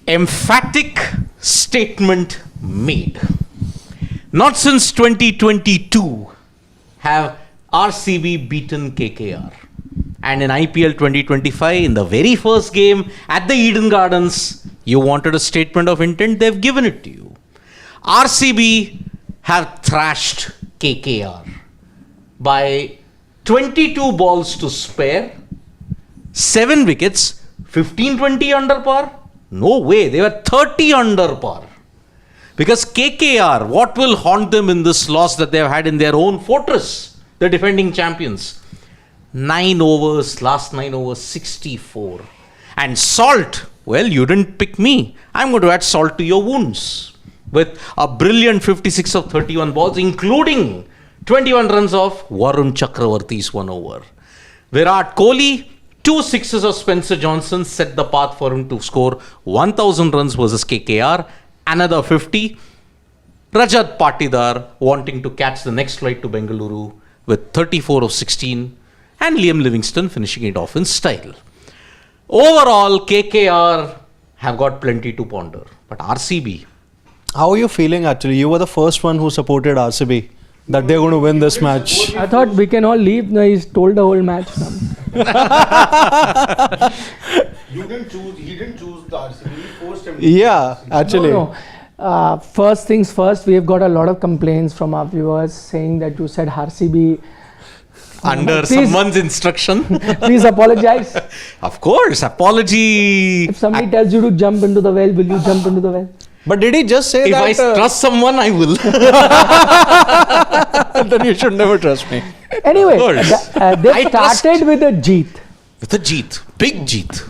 Emphatic statement made. Not since 2022 have RCB beaten KKR. And in IPL 2025, in the very first game at the Eden Gardens, you wanted a statement of intent, they've given it to you. RCB have thrashed KKR by 22 balls to spare, 7 wickets, 15-20 under par. No way, they were 30 under par. Because KKR, what will haunt them in this loss that they have had in their own fortress, the defending champions? 9 overs, last 9 overs, 64. And Salt, well, you didn't pick me. I'm going to add salt to your wounds. With a brilliant 56 of 31 balls, including 21 runs of Varun Chakravarti's 1 over. Virat Kohli, 2 sixes of Spencer Johnson set the path for him to score 1,000 runs versus KKR. Another 50. Rajat Patidar wanting to catch the next flight to Bengaluru with 34 of 16. And Liam Livingstone finishing it off in style. Overall, KKR have got plenty to ponder. But RCB... How are you feeling actually? You were the first one who supported RCB. That they're going to win this match. I thought we can all leave. No, he's told the whole match. You didn't choose. He didn't choose the RCB. He forced him. Yeah, actually. No. First things first, we have got a lot of complaints from our viewers saying that you said RCB. Under Please. someone's instruction. Please apologize. Of course, apology. If somebody tells you to jump into the well, will you jump into the well? But did he just say If that? I trust someone, I will. Then you should never trust me. Anyway, I they trust. started with a jeet. With a jeet. Big jeet.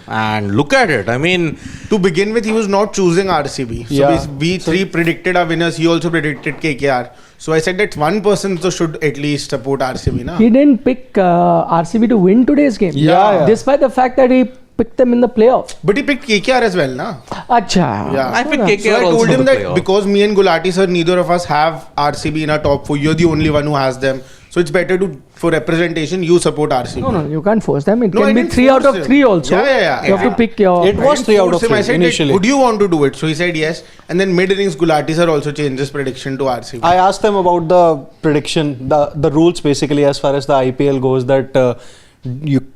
And look at it. I mean, To begin with, he was not choosing RCB. So Yeah. we three predicted our winners. He also predicted KKR. So I said that one person should at least support RCB. Na? He didn't pick RCB to win today's game. Yeah. Despite the fact that he picked them in the playoff. But he picked KKR as well, na? Acha. Yeah. I picked So KKR So I also told in him the that playoff. because me and Gulati sir, neither of us have RCB in our top 4. You're the only one who has them. So it's better for representation, you support RCB. No, you can't force them. It No, I can be didn't 3 out force of him. 3 also. Yeah. You have to pick your... It was 3 out of 3 I said, initially. would you want to do it? So he said yes. And then mid-innings, Gulati sir also changed his prediction to RCB. I asked them about the prediction, the rules basically as far as the IPL goes, that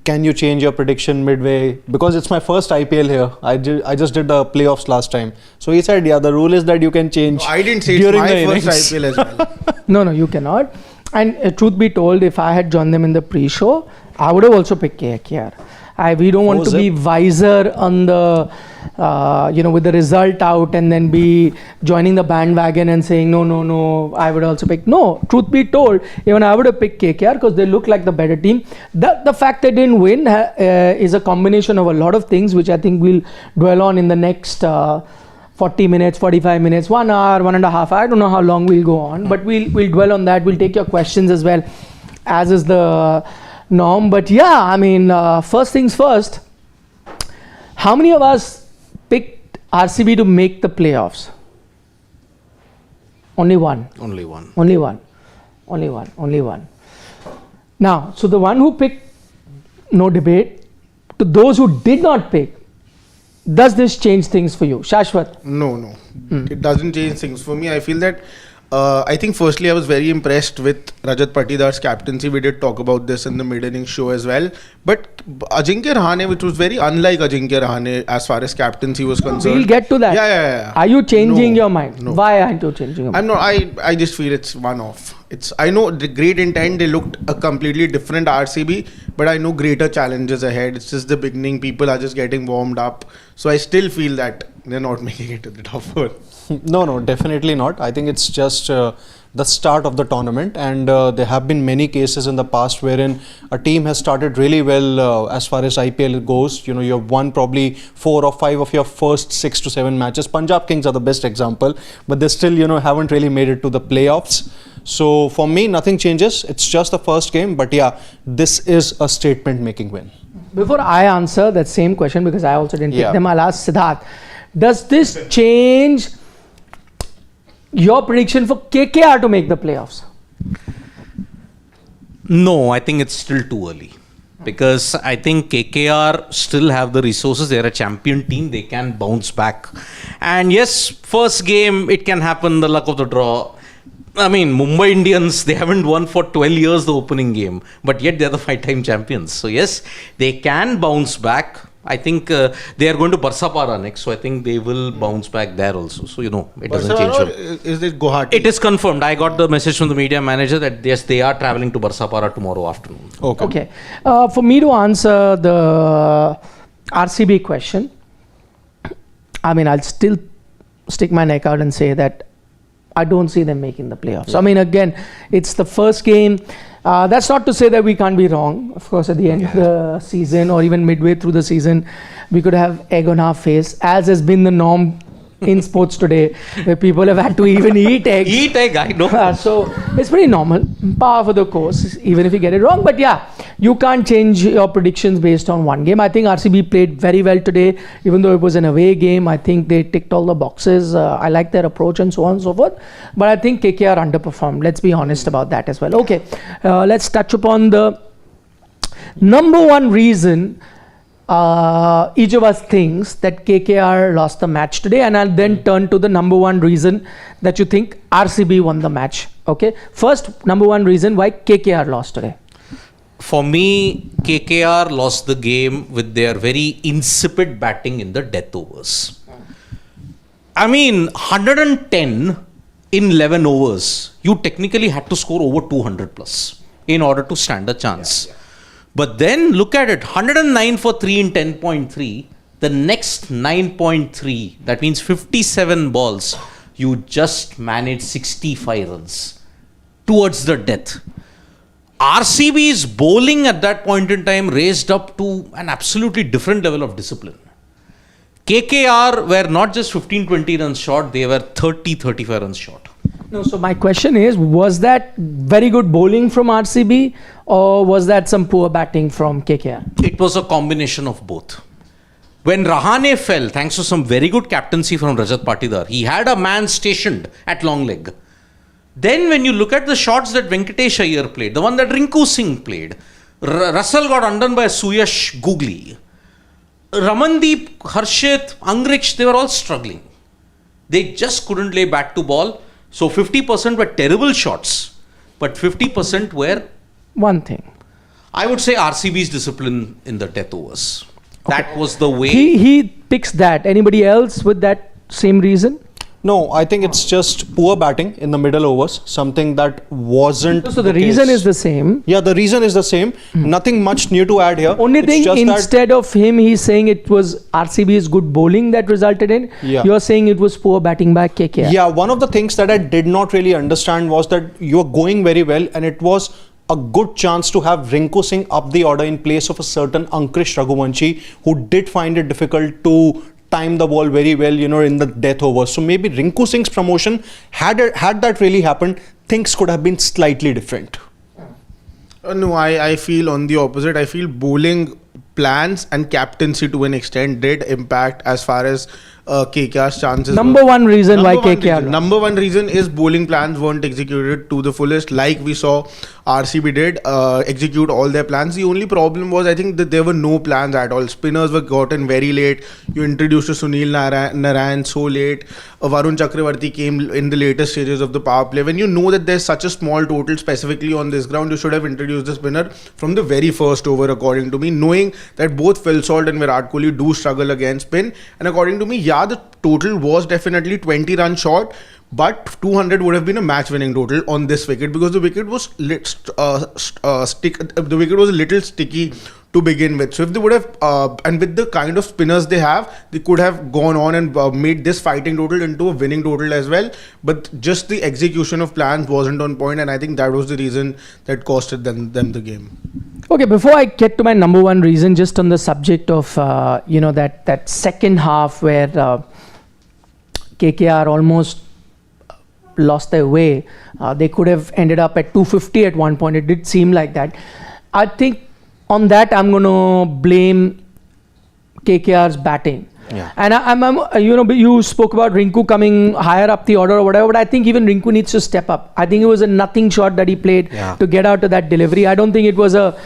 can you change your prediction midway? Because it's my first IPL here. I just did the playoffs last time. So he said, yeah, the rule is that you can change I didn't say it's during my the first innings. IPL as well. No, you cannot. And truth be told, if I had joined them in the pre-show, I would have also picked KKR. We don't want to be wiser on the, with the result out and then be joining the bandwagon and saying, no, I would also pick. No, truth be told, even I would have picked KKR because they look like the better team. The fact they didn't win is a combination of a lot of things, which I think we'll dwell on in the next 40 minutes, 45 minutes, 1 hour, 1.5 hours. I don't know how long we'll go on, but we'll dwell on that. We'll take your questions as well, as is the norm. But yeah, I mean, first things first, how many of us picked RCB to make the playoffs? Only one. Only one. Only one. Now, so the one who picked, no debate. To those who did not pick, does this change things for you? Shashwat? No. It doesn't change things for me. I feel that I think firstly I was very impressed with Rajat Patidar's captaincy. We did talk about this in the mid-innings show as well. But Ajinkya Rahane, which was very unlike Ajinkya Rahane as far as captaincy was concerned. We'll get to that. Yeah. Are you changing No, your mind? no. Why aren't you changing your mind? I'm not. I just feel it's one-off. I know the great intent. They looked a completely different RCB, but I know greater challenges ahead. It's just the beginning. People are just getting warmed up. So I still feel that they're not making it to the top 4. No, definitely not. I think it's just the start of the tournament, and there have been many cases in the past wherein a team has started really well as far as IPL goes. You have won probably 4 or 5 of your first 6 to 7 matches. Punjab Kings are the best example, but they still haven't really made it to the playoffs. So for me, nothing changes. It's just the first game, but yeah, this is a statement-making win. Before I answer that same question, because I also didn't pick Yeah. them, I'll ask Siddharth. Does this change your prediction for KKR to make the playoffs? No, I think it's still too early. because I think KKR still have the resources. They're a champion team. They can bounce back. And yes, first game, it can happen, the luck of the draw. I mean, Mumbai Indians, they haven't won for 12 years the opening game, but yet they're the 5-time champions. So yes, they can bounce back. I think they are going to Barsapara next, so I think they will bounce back there also. So, it doesn't change. Is it Guwahati? It is confirmed. I got the message from the media manager that yes, they are traveling to Barsapara tomorrow afternoon. Okay. For me to answer the RCB question, I mean, I'll still stick my neck out and say that I don't see them making the playoffs. I mean, again, it's the first game. That's not to say that we can't be wrong. Of course, at the end of the season or even midway through the season, we could have egg on our face, as has been the norm in sports today, where people have had to even eat eggs. Eat egg, I know. So it's pretty normal. Par for the course, even if you get it wrong. But yeah, you can't change your predictions based on one game. I think RCB played very well today, even though it was an away game. I think they ticked all the boxes. I like their approach and so on and so forth. But I think KKR underperformed. Let's be honest about that as well. Okay, let's touch upon the number one reason each of us thinks that KKR lost the match today, and I'll then turn to the number one reason that you think RCB won the match. Okay, first, number one reason why KKR lost today. For me, KKR lost the game with their very insipid batting in the death overs. I mean, 110 in 11 overs, you technically had to score over 200 plus in order to stand a chance. But then look at it, 109 for 3 in 10.3, the next 9.3, that means 57 balls, you just managed 65 runs towards the death. RCB's bowling at that point in time raised up to an absolutely different level of discipline. KKR were not just 15-20 runs short, they were 30-35 runs short. No, so my question is, was that very good bowling from RCB or was that some poor batting from KKR? It was a combination of both. When Rahane fell, thanks to some very good captaincy from Rajat Patidar, he had a man stationed at long leg. Then when you look at the shots that Venkatesh Iyer played, the one that Rinku Singh played, Russell got undone by Suyash Googly. Ramandeep, Harshit, Angrich, they were all struggling. They just couldn't lay bat to ball. So 50% were terrible shots, but 50% were one thing. I would say RCB's discipline in the death overs. Okay. That was the way. He picks that. Anybody else with that same reason? No, I think it's just poor batting in the middle overs, something that wasn't. So the reason is the same. Yeah, the reason is the same. Nothing much new to add here. Only thing, instead of him, he's saying it was RCB's good bowling that resulted in. Yeah. You're saying it was poor batting by KKR. Yeah, one of the things that I did not really understand was that you were going very well and it was a good chance to have Rinku Singh up the order in place of a certain Ankush Raghuvanshi, who did find it difficult to time the ball very well, in the death over. So maybe Rinku Singh's promotion, had that really happened, things could have been slightly different. No, I feel on the opposite. I feel bowling plans and captaincy to an extent did impact as far as KKR's chances. Number one reason why KKR. Number one reason is bowling plans weren't executed to the fullest, like we saw RCB did execute all their plans. The only problem was, I think, that there were no plans at all. Spinners were gotten very late. You introduced Sunil Narayan so late. Varun Chakravarti came in the later stages of the power play. When you know that there's such a small total specifically on this ground, you should have introduced the spinner from the very first over, according to me, knowing that both Phil Salt and Virat Kohli do struggle against spin. And according to me, the total was definitely 20 runs short, but 200 would have been a match-winning total on this wicket, because the wicket was the wicket was a little sticky to begin with. So if they would have, and with the kind of spinners they have, they could have gone on and made this fighting total into a winning total as well. But just the execution of plans wasn't on point, and I think that was the reason that costed them the game. Okay, before I get to my number one reason, just on the subject of that second half where KKR almost lost their way. They could have ended up at 250 at one point. It did seem like that. I think on that I'm going to blame KKR's batting. Yeah. And you spoke about Rinku coming higher up the order or whatever, but I think even Rinku needs to step up. I think it was a nothing shot that he played to get out to that delivery. I don't think it was a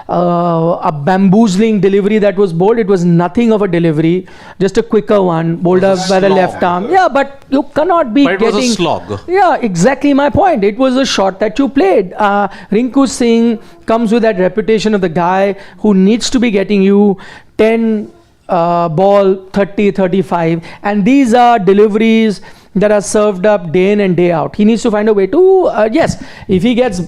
a bamboozling delivery that was bowled. It was nothing of a delivery, just a quicker one, bowled up by the left arm. Yeah, but you cannot be But it getting... was a slog. Yeah, exactly my point. It was a shot that you played. Rinku Singh comes with that reputation of the guy who needs to be getting you 10 ball, 30, 35. And these are deliveries that are served up day in and day out. He needs to find a way to, yes, if he gets,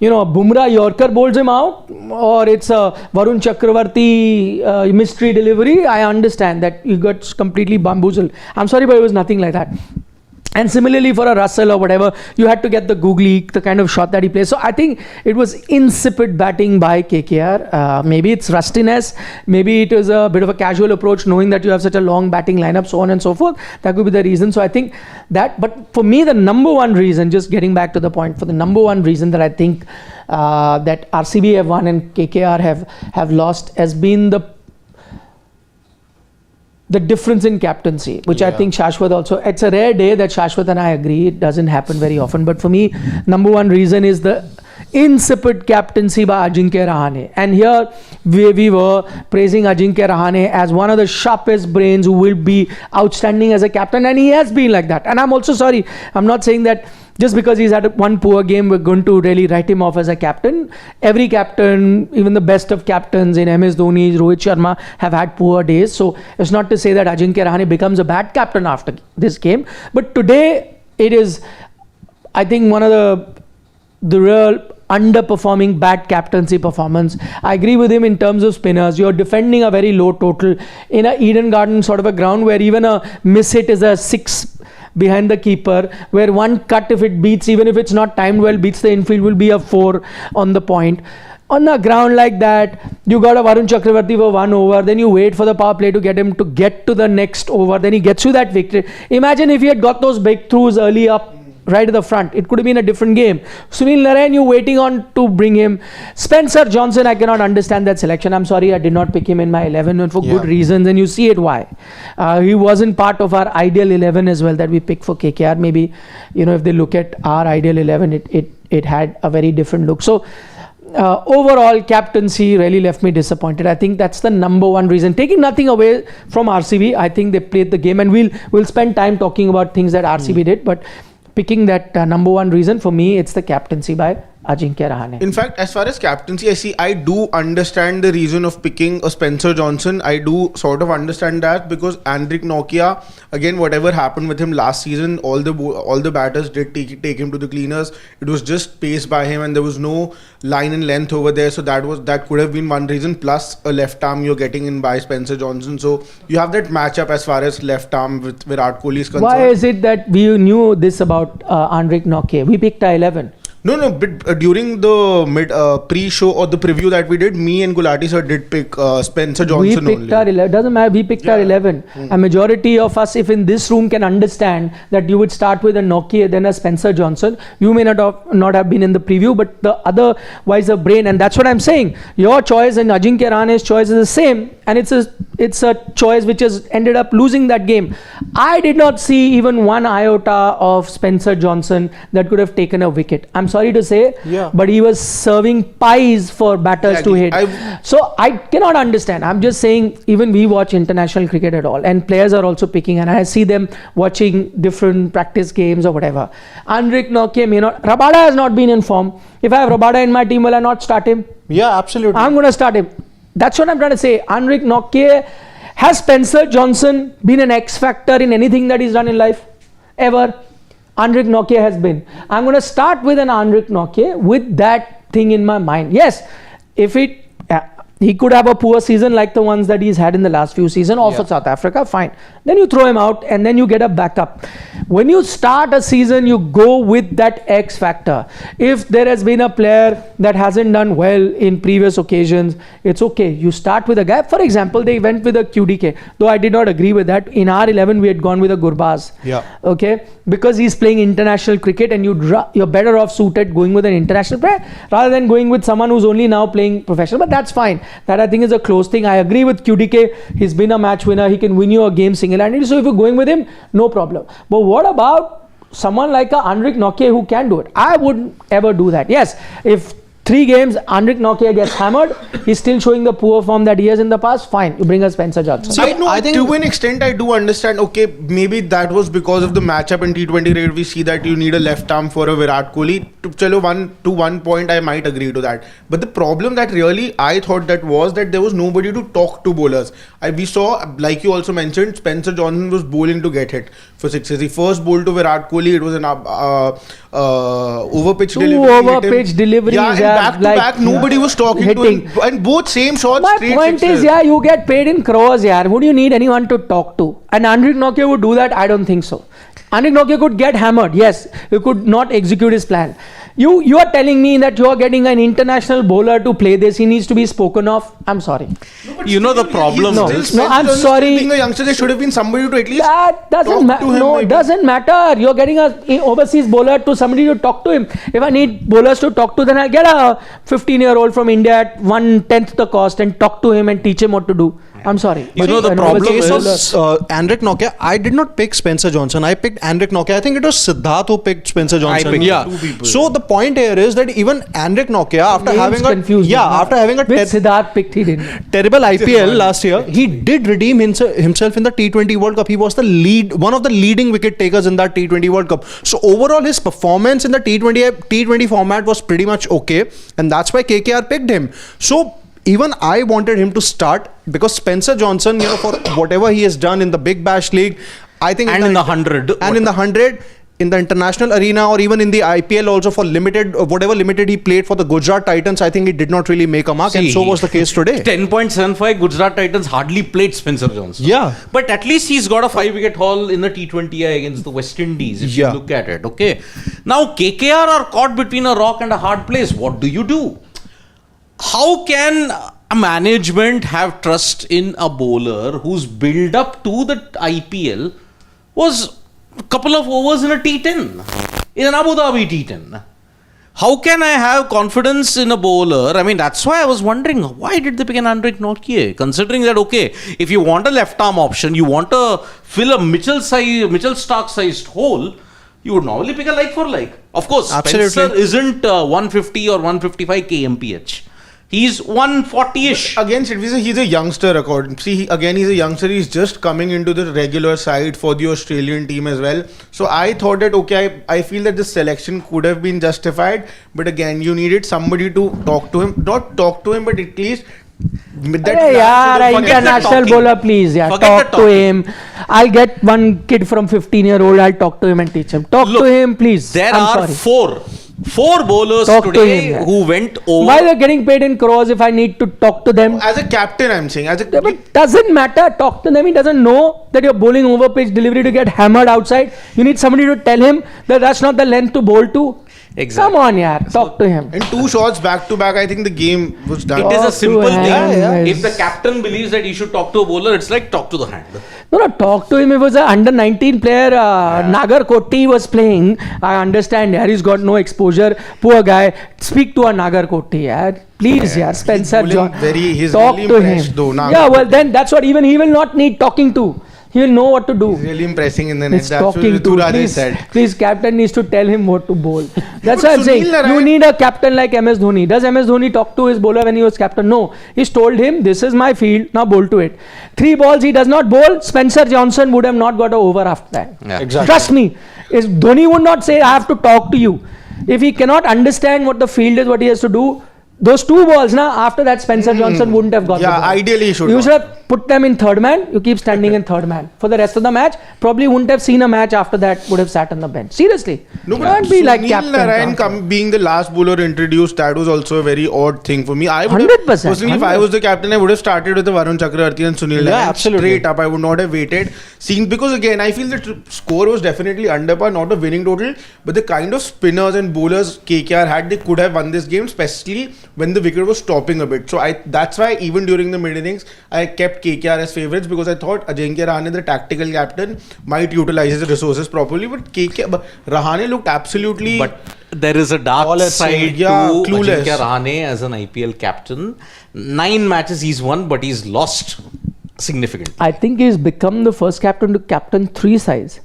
Bumrah Yorker bowls him out, or it's a Varun Chakravarti mystery delivery, I understand that he got completely bamboozled. I'm sorry, but it was nothing like that. And similarly for a Russell or whatever, you had to get the googly, the kind of shot that he plays. So I think it was insipid batting by KKR. Maybe it's rustiness. Maybe it was a bit of a casual approach, knowing that you have such a long batting lineup, so on and so forth. That could be the reason. So I think that, but for me, the number one reason, just getting back to the point, for the number one reason that I think that RCB have won and KKR have lost has been the difference in captaincy, which I think Shashwat also, it's a rare day that Shashwat and I agree. It doesn't happen very often. But for me, number one reason is the insipid captaincy by Ajinkya Rahane. And here we were praising Ajinkya Rahane as one of the sharpest brains who will be outstanding as a captain. And he has been like that. And I'm also sorry, I'm not saying that just because he's had one poor game, we're going to really write him off as a captain. Every captain, even the best of captains in MS Dhoni, Rohit Sharma, have had poor days. So it's not to say that Ajinkya Rahane becomes a bad captain after this game. But today, it is, I think, one of the real underperforming bad captaincy performance. I agree with him in terms of spinners. You're defending a very low total in a Eden Garden sort of a ground where even a miss hit is a 6 behind the keeper, where one cut, if it beats, even if it's not timed well, beats the infield, will be a 4 on the point. On a ground like that, you got a Varun Chakravarti for 1 over, then you wait for the power play to get him to get to the next over, then he gets you that victory. Imagine if he had got those breakthroughs early up, right at the front, it could have been a different game. Sunil Narine, you waiting on to bring him. Spencer Johnson, I cannot understand that selection. I'm sorry, I did not pick him in my 11 and for good reasons, and you see it why. He wasn't part of our ideal 11 as well that we picked for KKR. Maybe, if they look at our ideal 11, it had a very different look. So overall, captaincy really left me disappointed. I think that's the number one reason. Taking nothing away from RCB, I think they played the game, and we'll spend time talking about things that RCB did, but picking that number one reason, for me, it's the captaincy by Ajinkya Rahane. In fact, as far as captaincy, I do understand the reason of picking a Spencer Johnson. I do sort of understand that because Andrik Nokia, again, whatever happened with him last season, all the batters did take him to the cleaners. It was just paced by him, and there was no line and length over there. So that could have been one reason. Plus a left arm you're getting in by Spencer Johnson. So you have that matchup as far as left arm with Virat Kohli is concerned. Why is it that we knew this about Andrik Nokia? We picked 11. No, but during the pre-show or the preview that we did, me and Gulati sir did pick Spencer Johnson only. We picked our 11. Doesn't matter. We picked our 11. A majority of us, if in this room, can understand that you would start with a Nokia, then a Spencer Johnson. You may not have been in the preview, but the otherwise a brain, and that's what I'm saying. Your choice and Ajinkya Rahane's choice is the same, and it's a choice which has ended up losing that game. I did not see even one iota of Spencer Johnson that could have taken a wicket. I'm sorry to say, but he was serving pies for batters to hit. So I cannot understand. I'm just saying, even we watch international cricket at all, and players are also picking, and I see them watching different practice games or whatever. Andrik Nokia may not. Rabada has not been in form. If I have Rabada in my team, will I not start him? Yeah, absolutely. I'm going to start him. That's what I'm trying to say. Andrik Nokia. Has Spencer Johnson been an X factor in anything that he's done in life? Ever? Andrik Nokia has been. I'm going to start with an Andrik Nokia with that thing in my mind. Yes, if he could have a poor season like the ones that he's had in the last few seasons, or for South Africa, fine. Then you throw him out and then you get a backup. When you start a season, you go with that X factor. If there has been a player that hasn't done well in previous occasions, it's okay. You start with a guy. For example, they went with a QDK, though I did not agree with that. In our 11, we had gone with a Gurbaz. Okay, because he's playing international cricket, and you're better off suited going with an international player rather than going with someone who's only now playing professional. But that's fine. That I think is a close thing. I agree with QDK. He's been a match winner. He can win you a game single-handedly. So if you're going with him, no problem. But what about someone like a Andrik Nokia who can do it? I wouldn't ever do that. Yes, if 3 games, Henrik Nokia gets hammered. He's still showing the poor form that he has in the past. Fine, you bring us Spencer Johnson. I think to an extent I do understand. Okay, maybe that was because of the matchup in T20 cricket. We see that you need a left arm for a Virat Kohli. To one point, I might agree to that. But the problem that really I thought that was that there was nobody to talk to bowlers. We saw, like you also mentioned, Spencer Johnson was bowling to get hit for sixes. He first bowled to Virat Kohli. It was an over pitch delivery. Over pitch deliveries. Yeah, and back to back, nobody was talking hitting. to him. And both same shots. My straight point sixes. is, you get paid in crores, Would you need anyone to talk to? And Henrik Nokia would do that? I don't think so. Henrik Nokia could get hammered. Yes, he could not execute his plan. You are telling me that you are getting an international bowler to play this. He needs to be spoken of. I'm sorry. You know the problem. No, I'm sorry. Being a youngster, there should have been somebody to at least That doesn't matter. No, it doesn't matter. You're getting an overseas bowler to somebody to talk to him. If I need bowlers to talk to, then I'll get a 15-year-old from India at 1/10 the cost and talk to him and teach him what to do. I'm sorry. You know the problem is Henrik Nokia. I did not pick Spencer Johnson. I picked Henrik Nokia. I think it was Siddharth who picked Spencer Johnson. Two people. So the point here is that even Henrik Nokia, after having Which Siddharth picked, he didn't. terrible IPL last year, he did redeem himself in the T20 World Cup. He was one of the leading wicket takers in that T20 World Cup. So overall, his performance in the T20 format was pretty much okay, and that's why KKR picked him. So even I wanted him to start because Spencer Johnson, for whatever he has done in the Big Bash League, I think in the 100 in the international arena or even in the IPL also for whatever limited he played for the Gujarat Titans, I think he did not really make a mark, and so was the case today. 10.75 Gujarat Titans hardly played Spencer Johnson. Yeah. But at least he's got a 5-wicket haul in the T20I against the West Indies, if you look at it. Okay. Now KKR are caught between a rock and a hard place. What do? How can a management have trust in a bowler whose build up to the IPL was a couple of overs in a T10, in an Abu Dhabi T10? How can I have confidence in a bowler? I mean, that's why I was wondering, why did they pick an Henrik Nokia? Considering that, okay, if you want a left arm option, you want to fill a Mitchell Stark sized hole, you would normally pick a like for like. Of course, Spencer isn't 150 or 155 kmph. He's 140-ish. Again, he's a youngster. He's a youngster. He's just coming into the regular side for the Australian team as well. So I thought that, okay, I feel that the selection could have been justified. But again, you needed somebody to talk to him. Not talk to him, but at least... international bowler, please. Talk to him. I'll get one kid from 15-year-old. I'll talk to him and teach him. Talk to him, please. There are four bowlers today who went over. Why they're getting paid in crores if I need to talk to them? As a captain, I'm saying. But it doesn't matter. Talk to them. He doesn't know that you're bowling over pitch delivery to get hammered outside. You need somebody to tell him that that's not the length to bowl to. Exactly. Come on, talk to him. And 2 shots back to back, I think the game was done. It is a simple thing. Yeah. If the captain believes that he should talk to a bowler, it's like talk to the hand. No, talk to him. If it was an under 19 player, Nagar Koti was playing. I understand, he's got no exposure. Poor guy. Speak to a Nagar Koti, please, Spencer John. He's talk really to impressed him. Though, then that's what even he will not need talking to. He will know what to do. He's really impressing in the net. It's talking to. Please, captain needs to tell him what to bowl. That's why I'm saying you need a captain like MS Dhoni. Does MS Dhoni talk to his bowler when he was captain? No. He's told him, this is my field, now bowl to it. 3 balls he does not bowl, Spencer Johnson would have not got an over after that. Yeah. Exactly. Trust me. Dhoni would not say, I have to talk to you. If he cannot understand what the field is, what he has to do, those 2 balls, after that Spencer Johnson wouldn't have got the ball. Ideally he should. You should have put them in third man. You keep standing in third man. For the rest of the match, probably wouldn't have seen a match after that, would have sat on the bench. Seriously. No, Can't be like captain. Narayan being the last bowler introduced, that was also a very odd thing for me. I would 100%. Personally, if I was the captain, I would have started with the Varun Chakravarti and Sunil Narayan. Absolutely. Straight up, I would not have waited. Because again, I feel the score was definitely under par, not a winning total. But the kind of spinners and bowlers KKR had, they could have won this game, especially when the wicket was stopping a bit. So that's why even during the mid innings, I kept KKR as favourites because I thought Ajinkya Rahane, the tactical captain, might utilize his resources properly. But Rahane looked absolutely... But there is a dark side to clueless. Ajinkya Rahane as an IPL captain. 9 matches he's won, but he's lost significantly. I think he's become the first captain to captain 3 sides.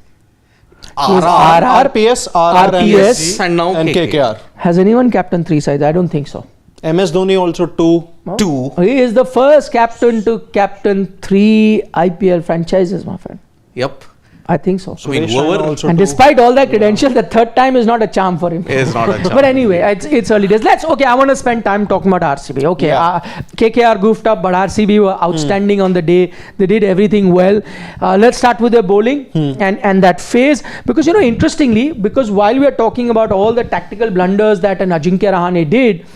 RR, RPS, RR, RPS and now and KKR. Has anyone captained 3 sides? I don't think so. MS Dhoni also 2. Two. He is the first captain to captain 3 IPL franchises, my friend. Yep. I think so. I mean, Suresh Raina whoever also And 2. despite all that credentials, the third time is not a charm for him. is not a But anyway, it's early days. I want to spend time talking about RCB. Okay, Yeah. KKR goofed up, but RCB were outstanding on the day. They did everything well. Let's start with their bowling and that phase. Because, interestingly, because while we are talking about all the tactical blunders that an Ajinkya Rahane did,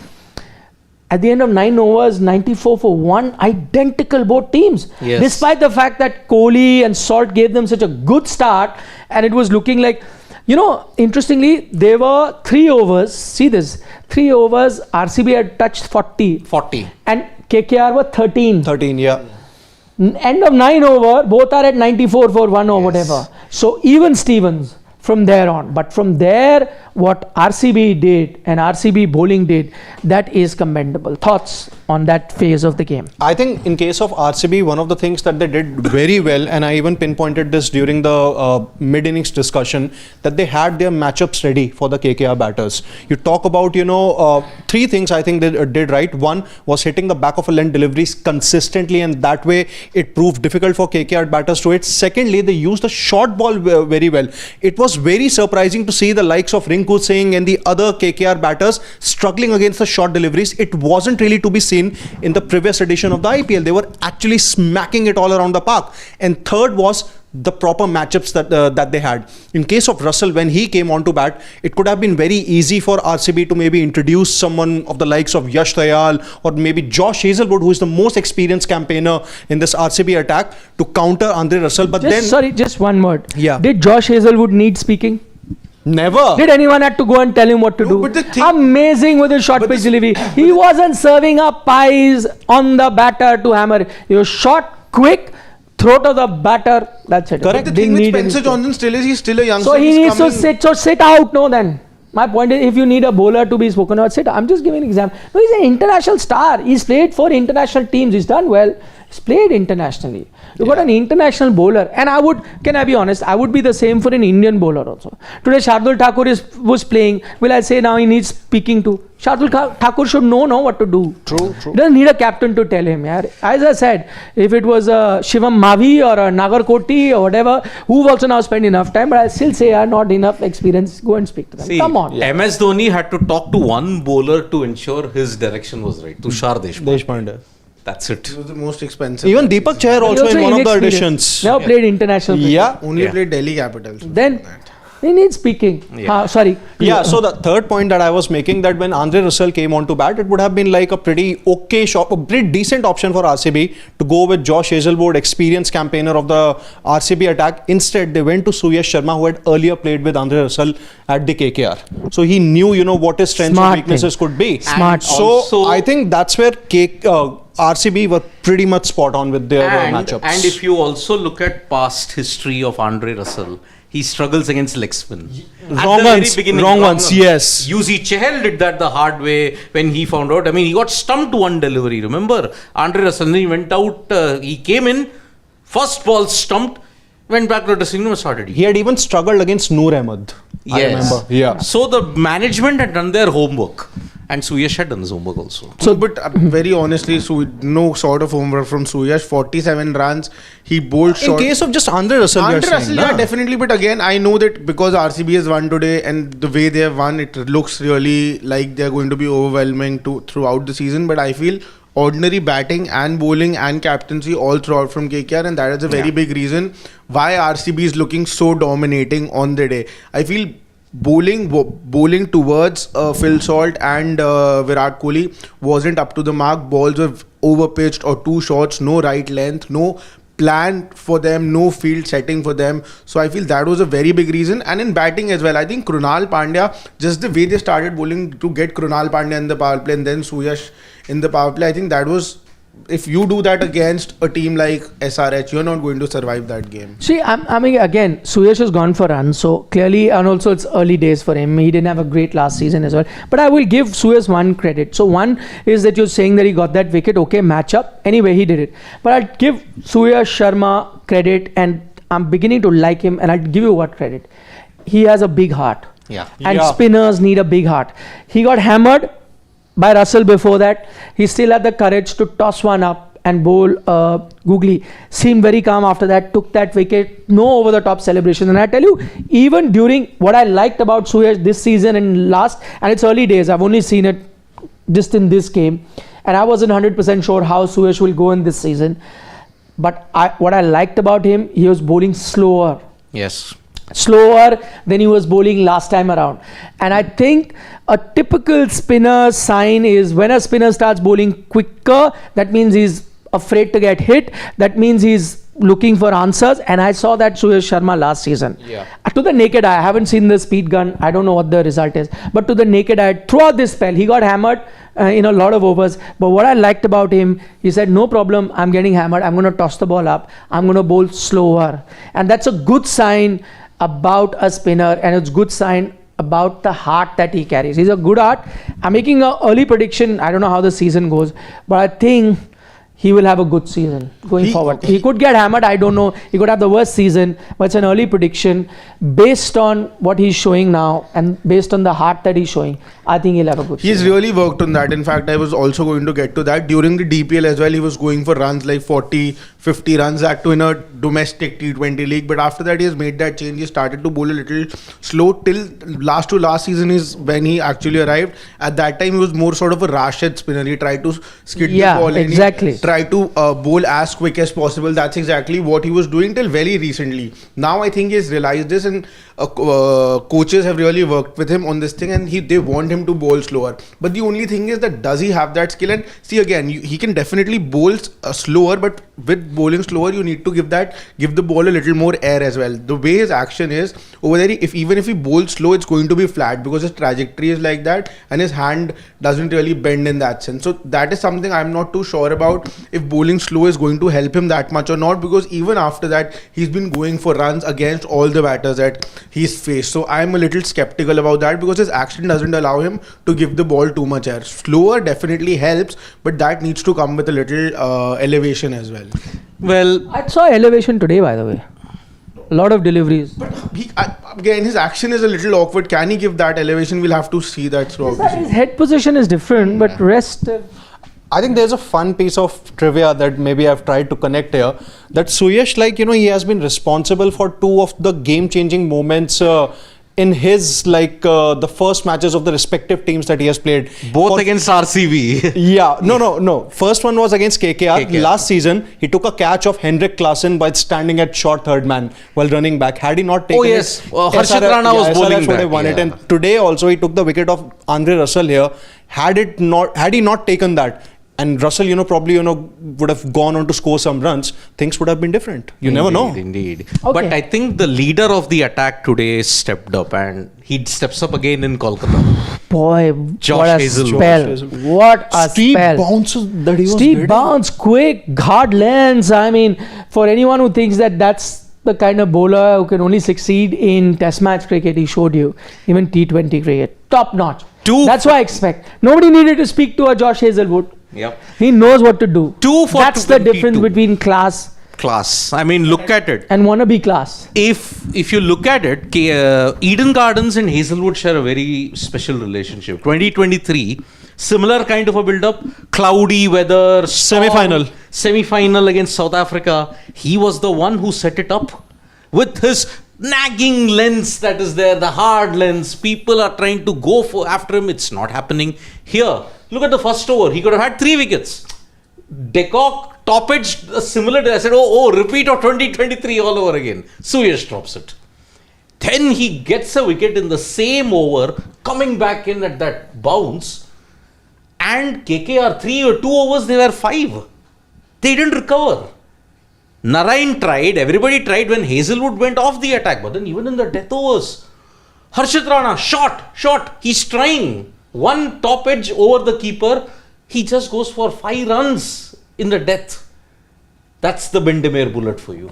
at the end of 9 overs, 94 for 1, identical both teams. Yes. Despite the fact that Kohli and Salt gave them such a good start, and it was looking like, interestingly, there were 3 overs. See this, 3 overs, RCB had touched 40. 40. And KKR were 13. 13, yeah. End of 9 over, both are at 94 for 1 or whatever. So even Stevens from there on. But from there, what RCB did and RCB bowling did, that is commendable. Thoughts on that phase of the game? I think in case of RCB, one of the things that they did very well, and I even pinpointed this during the mid-innings discussion, that they had their matchups ready for the KKR batters. You talk about, 3 things I think they did right. One was hitting the back of a length deliveries consistently, and that way it proved difficult for KKR batters to hit. Secondly, they used the short ball very well. It was very surprising to see the likes of Rinku Singh and the other KKR batters struggling against the short deliveries. It wasn't really to be seen in the previous edition of the IPL. They were actually smacking it all around the park. And third was the proper matchups that they had. In case of Russell, when he came on to bat, it could have been very easy for RCB to maybe introduce someone of the likes of Yash Dayal or maybe Josh Hazelwood, who is the most experienced campaigner in this RCB attack, to counter Andre Russell. But Just one word. Yeah. Did Josh Hazelwood need speaking? Never. Did anyone have to go and tell him what to do? but the thing- Amazing with his short pitch delivery. He wasn't serving up pies on the batter to hammer. He was shot quick, throw to the batter. That's it. Correct. The Didn't thing with need any Spencer speaking. Johnson still is he's still a youngster. So he He's needs to coming- sit. So sit out. No, then. My point is, if you need a bowler to be spoken about, sit. I'm just giving an example. No, he's an international star. He's played for international teams. He's done well. He's played internationally. You've got an international bowler. And can I be honest, I would be the same for an Indian bowler also. Today, Shardul Thakur was playing. Will I say now he needs speaking to? Shardul Thakur should know what to do. True. He doesn't need a captain to tell him. Yaar. As I said, if it was a Shivam Mavi or a Nagarkoti or whatever, who've also now spent enough time, but I'll still say not enough experience, go and speak to them. See, Come on. MS Dhoni had to talk to one bowler to ensure his direction was right. Tushar Deshpande. Deshpande. That's it. He was the most expensive. Even Deepak Chahar He also in one of the inexperienced. editions. Never played international cricket. Yeah. Only Yeah. played Delhi Capitals. Then he needs speaking. Yeah. Sorry. Yeah, so the third point that I was making, that when Andre Russell came on to bat, it would have been like a pretty okay shot, a pretty decent option for RCB to go with Josh Hazelwood, experienced campaigner of the RCB attack. Instead, they went to Suyash Sharma, who had earlier played with Andre Russell at the KKR. So he knew, what his strengths Smart and weaknesses could be. Smart. So Also- I think that's where RCB were pretty much spot on with their matchups. And if you also look at past history of Andre Russell, he struggles against leg spin. At Wrong the very ones, beginning, wrong ones, yes. UZ Chahal did that the hard way when he found out. I mean, he got stumped one delivery, remember? Andre Russell, he went out, he came in, first ball stumped, went back to the dressing room and started. He had even struggled against Noor Ahmed. I remember. Yeah. So the management had done their homework. And Suyash had done his homework also. So, but very honestly, no sort of homework from Suyash. 47 runs. He bowled In short. case of just Andre Russell, Andre you're Russell, saying, yeah, nah? definitely. But again, I know that because RCB has won today and the way they have won, it looks really like they're going to be overwhelming throughout the season. But I feel ordinary batting and bowling and captaincy all throughout from KKR, and that is a very big reason why RCB is looking so dominating on the day. I feel bowling towards Phil Salt and Virat Kohli wasn't up to the mark. Balls were overpitched or too short, no right length, no plan for them, no field setting for them. So I feel that was a very big reason. And in batting as well, I think Krunal Pandya, just the way they started bowling to get Krunal Pandya in the power play and then Suyash in the power play, I think that was, if you do that against a team like SRH, you're not going to survive that game. See, I mean, again, Suyash has gone for runs, so clearly, and also it's early days for him. He didn't have a great last season as well. But I will give Suyash one credit. So one is that you're saying that he got that wicket, okay, matchup. Anyway, he did it. But I'll give Suyash Sharma credit, and I'm beginning to like him, and I'll give you what credit. He has a big heart. Yeah. And Yeah. spinners need a big heart. He got hammered by Russell before that. He still had the courage to toss one up and bowl googly. Seemed very calm after that, took that wicket, no over the top celebration. And I tell you, even during what I liked about Suyash this season and last, and it's early days, I've only seen it just in this game, and I wasn't 100% sure how Suyash will go in this season. But what I liked about him, he was bowling slower than he was bowling last time around. And I think a typical spinner sign is when a spinner starts bowling quicker, that means he's afraid to get hit. That means he's looking for answers. And I saw that Suyash Sharma last season. Yeah. To the naked eye, I haven't seen the speed gun. I don't know what the result is. But to the naked eye, throughout this spell, he got hammered in a lot of overs. But what I liked about him, he said, no problem, I'm getting hammered. I'm going to toss the ball up. I'm going to bowl slower. And that's a good sign about a spinner, and it's good sign about the heart that he carries. He's a good heart. I'm making an early prediction. I don't know how the season goes, but I think he will have a good season going forward. He could get hammered, I don't know. He could have the worst season, but it's an early prediction based on what he's showing now and based on the heart that he's showing. I think he'll have a good He's season. really worked on that. In fact, I was also going to get to that. During the DPL as well, he was going for runs like 40, 50 runs that to in a domestic T20 league. But after that, he has made that change. He started to bowl a little slow till last season is when he actually arrived. At that time, he was more sort of a rash-head spinner. He tried to skid the ball in. Exactly. Try to bowl as quick as possible. That's exactly what he was doing till very recently. Now I think he has realized this, and coaches have really worked with him on this thing, and they want him to bowl slower. But the only thing is that does he have that skill? And see again, he can definitely bowl slower, but with bowling slower, you need to give the ball a little more air as well. The way his action is over there, even if he bowls slow, it's going to be flat because his trajectory is like that, and his hand doesn't really bend in that sense. So that is something I'm not too sure about, if bowling slow is going to help him that much or not, because even after that, he's been going for runs against all the batters that he's faced. So I'm a little skeptical about that because his action doesn't allow him to give the ball too much air. Slower definitely helps, but that needs to come with a little elevation as well. Well, I saw elevation today, by the way. A lot of deliveries. But again, his action is a little awkward. Can he give that elevation? We'll have to see that throughout the His season. head position is different, but rest. I think there's a fun piece of trivia that maybe I've tried to connect here. That Suyash, he has been responsible for two of the game-changing moments in his the first matches of the respective teams that he has played. both against RCB. Yeah, no. First one was against KKR. Last season, he took a catch of Henrik Klassen by standing at short third man while running back. Had he not taken yes. it, Harshit Rana was bowling SRH would have back, won it. yeah. And today also, he took the wicket of Andre Russell here. Had he not taken that, and Russell, probably, would have gone on to score some runs, things would have been different. You never know. Indeed. Okay. But I think the leader of the attack today stepped up, and he steps up again in Kolkata. Boy, Josh what a Hazelwood. spell. What a Steep spell. bounces that he was Steep getting. bounce, quick, hard lengths. I mean, for anyone who thinks that that's the kind of bowler who can only succeed in test match cricket, he showed you. Even T20 cricket. Top notch. That's what I expect. Nobody needed to speak to a Josh Hazelwood. Yep. He knows what to do. That's the 242. difference between class I mean, look at it. and wannabe class. If you look at it, Eden Gardens and Hazelwood share a very special relationship. 2023, similar kind of a build-up. Cloudy weather, storm, semi-final against South Africa. He was the one who set it up with his nagging lens that is there, the hard lens. People are trying to go after him. It's not happening. Here, look at the first over. He could have had 3 wickets. Decock top edged a similar. I said, repeat of 2023 all over again. Suyash drops it. Then he gets a wicket in the same over, coming back in at that bounce. And KKR 3 or 2 overs, they were 5. They didn't recover. Narayan tried, everybody tried when Hazelwood went off the attack. But then even in the death overs, Harshit Rana, shot. He's trying. One top edge over the keeper. He just goes for 5 runs in the death. That's the Bendemeer bullet for you.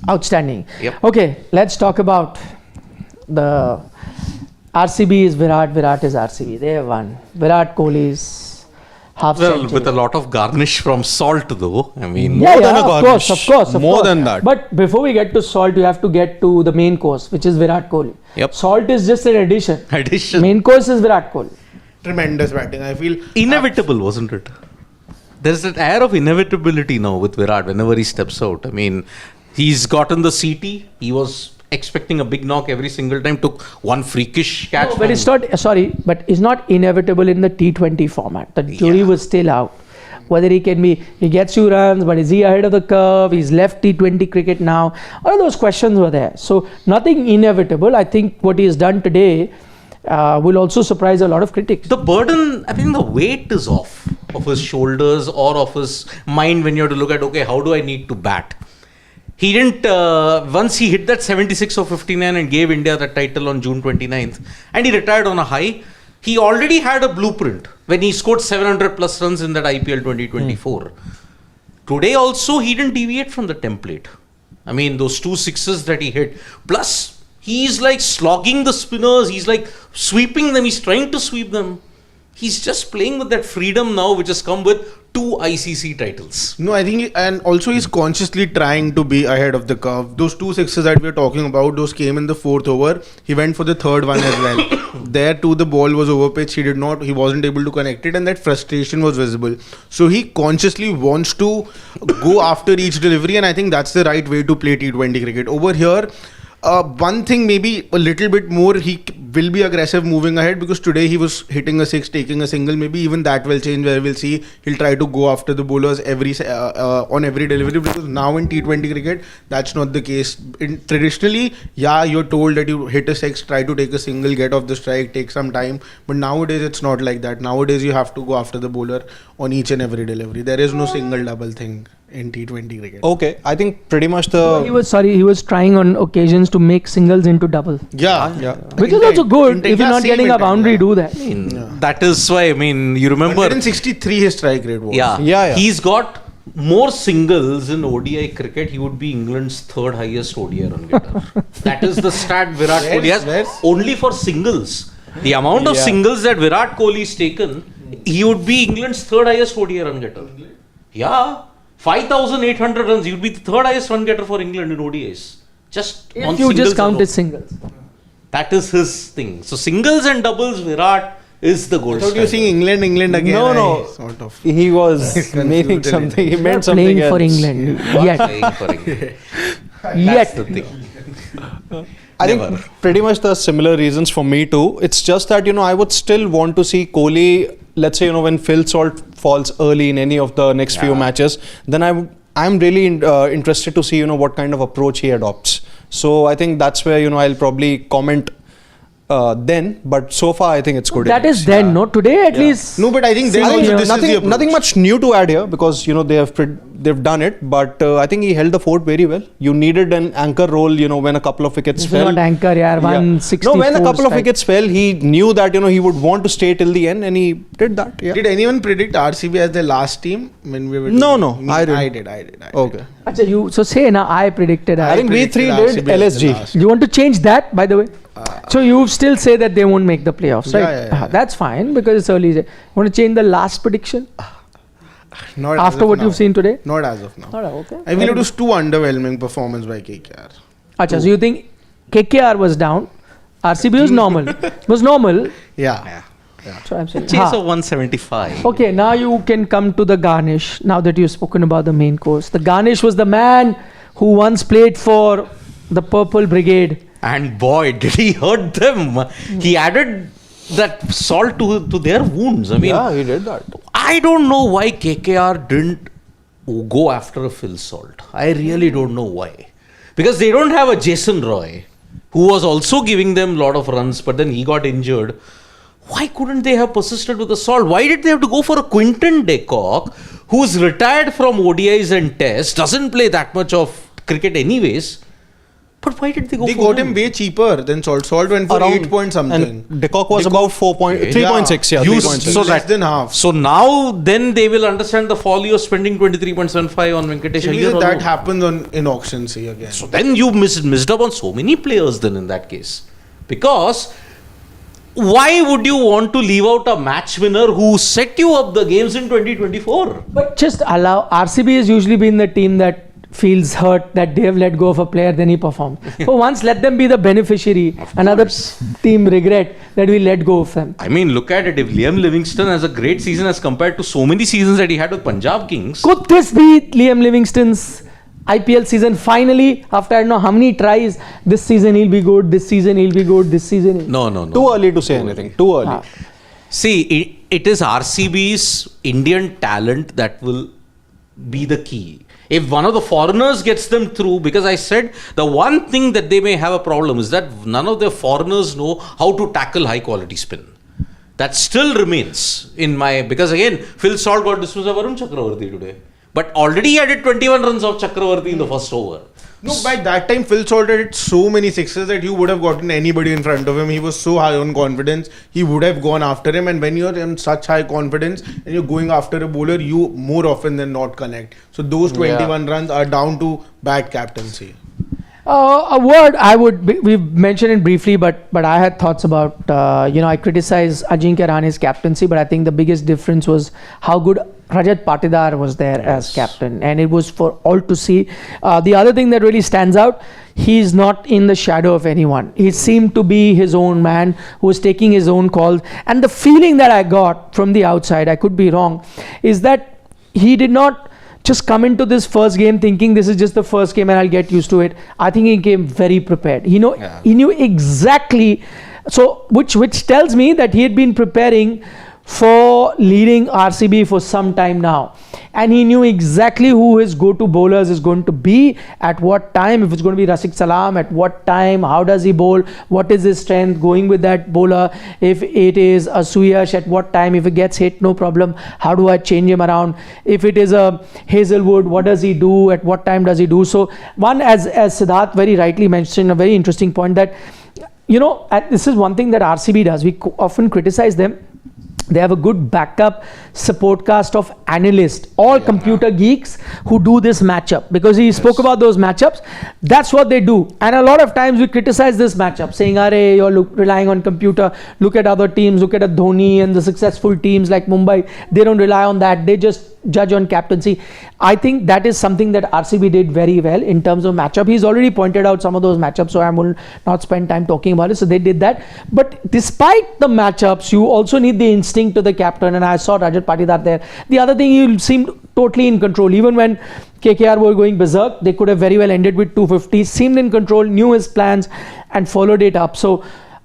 Outstanding. Yep. Okay, let's talk about the RCB is Virat is RCB. They have won. Virat Kohli's half Well, century. with a lot of garnish from Salt, though. I mean, Yeah, More than a of garnish. course. More than that. But before we get to Salt, you have to get to the main course, which is Virat Kohli. Yep. Salt is just an addition. addition. Main course is Virat Kohli. Tremendous batting. I feel Inevitable, wasn't it? There's an air of inevitability now with Virat whenever he steps out. I mean, he's gotten the CT. He was expecting a big knock every single time. Took one freakish catch. No, but it's not, but it's not inevitable in the T20 format. The jury was still out. Whether he gets you runs, but is he ahead of the curve? He's left T20 cricket now. All of those questions were there. So nothing inevitable. I think what he has done today will also surprise a lot of critics. The burden, I think the weight is off of his shoulders or of his mind when you have to look at, okay, how do I need to bat? He didn't, once he hit that 76 or 59 and gave India the title on June 29th, and he retired on a high, he already had a blueprint when he scored 700 plus runs in that IPL 2024. Today also, he didn't deviate from the template. I mean, those 2 sixes that he hit, plus he's like slogging the spinners, he's like sweeping them, he's trying to sweep them. He's just playing with that freedom now, which has come with 2 ICC titles. No, I think, and also he's consciously trying to be ahead of the curve. Those 2 sixes that we're talking about, those came in the 4th over. He went for the 3rd one as well. There too, the ball was overpitched. He wasn't able to connect it, and that frustration was visible. So he consciously wants to go after each delivery, and I think that's the right way to play T20 cricket. Over here, one thing maybe a little bit more, he will be aggressive moving ahead, because today he was hitting a 6, taking a single. Maybe even that will change, where we'll see he'll try to go after the bowlers on every delivery, because now in T20 cricket that's not the case. Traditionally, you're told that you hit a 6, try to take a single, get off the strike, take some time, but nowadays it's not like that. Nowadays you have to go after the bowler on each and every delivery. There is no single double thing in T20 cricket. Okay, I think pretty much He was trying on occasions to make singles into double. Yeah. Which is also good. If you're not getting a boundary, do that. That is why, I mean, you remember... 163 his strike rate was. Yeah. He's got more singles in ODI cricket. He would be England's 3rd highest ODI run getter. That is the stat Virat Kohli has. Only for singles. The amount of singles that Virat Kohli's taken, he would be England's 3rd highest ODI run getter. Yeah. 5,800 runs, he would be the 3rd highest run getter for England in ODIs. Just If on you just singles count alone. his singles. That is his thing. So singles and doubles, Virat is the gold I thought you were standard. saying England again. No. Sort of. he was meaning something. He meant something Playing else. for England. Yet. Playing for England. That's Yet. the thing. I Never. think pretty much the similar reasons for me too. It's just that, I would still want to see Kohli, let's say, when Phil Salt falls early in any of the next few matches, then I'm really interested to see, what kind of approach he adopts. So I think that's where, I'll probably comment then, but so far I think it's good. That is then, no? Today at least. No, but I think then also this is the approach. Nothing much new to add here, because they've done it, but I think he held the fort very well. You needed an anchor role, when a couple of wickets This is fell. not anchor, 164. No, when a couple of strike. wickets fell, he knew that he would want to stay till the end, and he did that. Yeah. Did anyone predict RCB as the last team when we were? No, I I did. Okay. Achha, so say now, I predicted. I think we three predicted did RCB as the LSG. last. You want to change that, by the way? So you still say that they won't make the playoffs, right? Yeah. That's fine, because it's early. You want to change the last prediction Not as after of what now. you've seen today? Not as of now. Okay. I feel it was too underwhelming performance by KKR. Achha, so you think KKR was down, RCB was normal? Was normal. Yeah. So I'm saying. Chase Ha. of 175. Okay, now you can come to the garnish. Now that you've spoken about the main course, the garnish was the man who once played for the Purple Brigade. And boy, did he hurt them. He added that salt to their wounds. I mean, He did that. I don't know why KKR didn't go after a Phil Salt. I really don't know why. Because they don't have a Jason Roy, who was also giving them a lot of runs, but then he got injured. Why couldn't they have persisted with the Salt? Why did they have to go for a Quinton de Kock, who's retired from ODIs and Tests, doesn't play that much of cricket anyways? But why did they go They for got him way cheaper than Salt. Salt went for Around 8 point something. And de Kock was about 3.6. Yeah, You 3.6. so less that, than half. So now then they will understand the folly of spending 23.75 on Venkatesh Iyer That alone. happens in auctions again. So then you missed up on so many players then in that case. Because why would you want to leave out a match winner who set you up the games in 2024? But just allow. RCB has usually been the team that feels hurt that they have let go of a player, then he performed. For once, let them be the beneficiary. Another team regret that we let go of them. I mean, look at it. If Liam Livingston has a great season as compared to so many seasons that he had with Punjab Kings. Could this be Liam Livingston's IPL season? Finally, after I don't know how many tries, this season he'll be good, this season he'll be good, this season No. Too early to say anything. Too early. See, it is RCB's Indian talent that will be the key. If one of the foreigners gets them through, because I said the one thing that they may have a problem is that none of the foreigners know how to tackle high quality spin. That still remains in my, because again, Phil Salt got dismissed of Varun Chakravarti today. But already he added 21 runs of Chakravarti in the first over. No, by that time, Phil Salt had so many sixes that you would have gotten anybody in front of him. He was so high on confidence. He would have gone after him. And when you're in such high confidence and you're going after a bowler, you more often than not connect. So those 21 runs are down to bad captaincy. A word we've mentioned it briefly, but I had thoughts about, I criticize Ajinkya Rahane's captaincy, but I think the biggest difference was how good Rajat Patidar was there as captain, and it was for all to see. The other thing that really stands out, he's not in the shadow of anyone. He seemed to be his own man who was taking his own calls. And the feeling that I got from the outside, I could be wrong, is that he did not just come into this first game thinking this is just the first game and I'll get used to it. I think he came very prepared. He knew exactly, so which tells me that he had been preparing for leading RCB for some time now, and he knew exactly who his go-to bowlers is going to be, at what time, if it's going to be Rasiq Salam, at what time, how does he bowl, what is his strength, going with that bowler, if it is a Suyash, at what time, if it gets hit, no problem, how do I change him around, if it is a Hazelwood, what does he do, at what time does he do. So one, as Siddharth very rightly mentioned, a very interesting point, that this is one thing that RCB does, we often criticize them. They have a good backup support cast of analysts, all computer geeks who do this matchup, because he spoke about those matchups. That's what they do. And a lot of times we criticize this matchup, saying, "Arey, you're relying on computer. Look at other teams. Look at a Dhoni and the successful teams like Mumbai. They don't rely on that. They just judge on captaincy." I think that is something that RCB did very well in terms of matchup. He's already pointed out some of those matchups, so I will not spend time talking about it. So they did that. But despite the matchups, you also need the instinct to the captain, and I saw Rajat Patidar there. The other thing, he seemed totally in control. Even when KKR were going berserk, they could have very well ended with 250. Seemed in control, knew his plans, and followed it up. So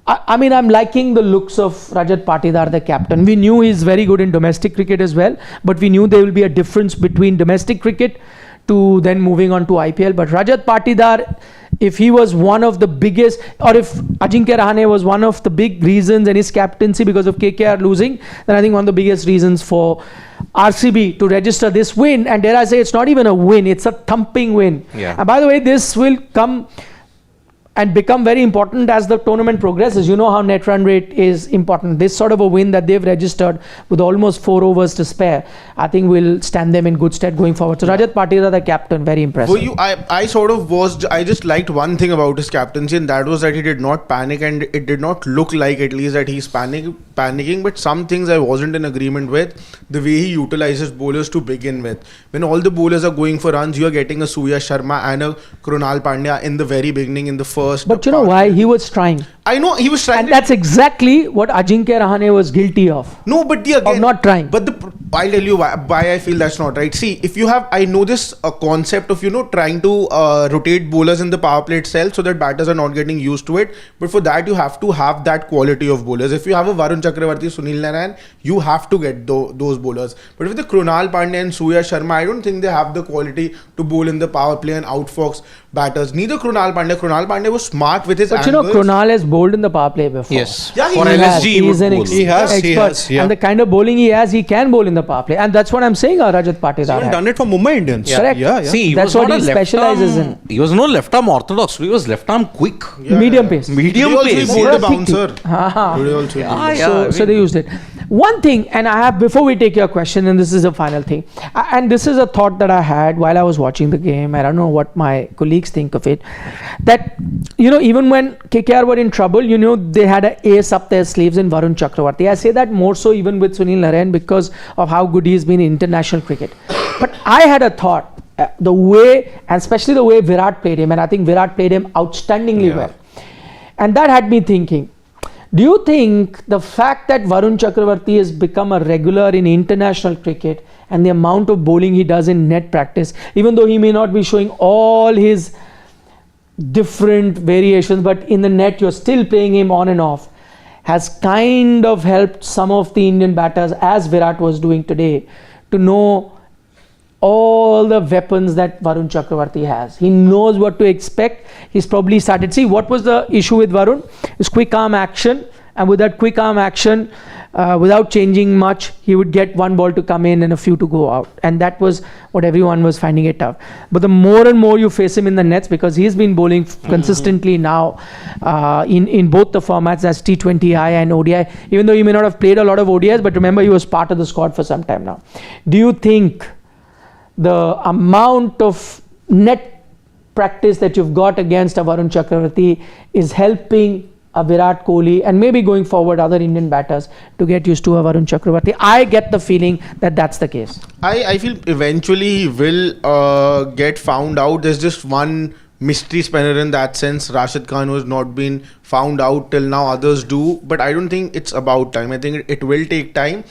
I mean, I'm liking the looks of Rajat Patidar, the captain. We knew he's very good in domestic cricket as well, but we knew there will be a difference between domestic cricket to then moving on to IPL. But Rajat Patidar, if he was one of the biggest, or if Ajinkya Rahane was one of the big reasons in his captaincy because of KKR losing, then I think one of the biggest reasons for RCB to register this win, and dare I say, it's not even a win, it's a thumping win. Yeah. And by the way, this will come and become very important as the tournament progresses. You know how net run rate is important. This sort of a win that they've registered with almost 4 overs to spare, I think will stand them in good stead going forward. So Rajat Patidar, the captain, very impressive. I just liked one thing about his captaincy, and that was that he did not panic, and it did not look like, at least, that he's panicking. But some things I wasn't in agreement with. The way he utilizes bowlers to begin with. When all the bowlers are going for runs, you are getting a Surya Sharma and a Krunal Pandya in the very beginning, in the first. But you know why? He was trying. I know he was trying. And that's exactly what Ajinkya Rahane was guilty of. No, but of not trying. But I'll tell you why I feel that's not right. See, if you have, I know this concept of, trying to rotate bowlers in the power play itself so that batters are not getting used to it. But for that, you have to have that quality of bowlers. If you have a Varun Chakravarti, Sunil Narayan, you have to get those bowlers. But with the Krunal Pandya and Surya Sharma, I don't think they have the quality to bowl in the power play and outfox batters. Neither Krunal Pandya was smart with his but angles. Krunal has bowled in the power play before. Yes. Yeah, for He LSG, he has expert. And the kind of bowling he has, he can bowl in the power play. And that's what I'm saying, Rajat Patidar. He's done it for Mumbai Indians. Correct. Yeah. See, That's what he specializes in. He was no left arm orthodox. He was left arm quick. Medium pace. Medium Today pace. also he bowled a Yes. bouncer. Ah. Today also he bowled a Yeah, So they used it. One thing, and I have, before we take your question, and this is a final thing, and this is a thought that I had while I was watching the game. I don't know what my colleagues statistics think of it, that, even when KKR were in trouble, they had an ace up their sleeves in Varun Chakravarti. I say that more so even with Sunil Narine because of how good he's been in international cricket. But I had a thought, the way, and especially the way Virat played him, and I think Virat played him outstandingly well. And that had me thinking, do you think the fact that Varun Chakravarti has become a regular in international cricket and the amount of bowling he does in net practice, even though he may not be showing all his different variations, but in the net you're still playing him on and off, has kind of helped some of the Indian batters, as Virat was doing today, to know all the weapons that Varun Chakravarti has. He knows what to expect. He's probably started. See, what was the issue with Varun? His quick arm action, and with that quick arm action, without changing much, he would get one ball to come in and a few to go out. And that was what everyone was finding it tough. But the more and more you face him in the nets, because he's been bowling consistently now in both the formats, as T20I and ODI, even though he may not have played a lot of ODIs, but remember he was part of the squad for some time now. Do you think the amount of net practice that you've got against a Varun Chakravarti is helping a Virat Kohli and maybe going forward other Indian batters to get used to a Varun Chakravarti? I get the feeling that that's the case. I feel eventually he will get found out. There's just one mystery spinner in that sense, Rashid Khan, who has not been found out till now. Others do, but I don't think it's about time. I think it will take time.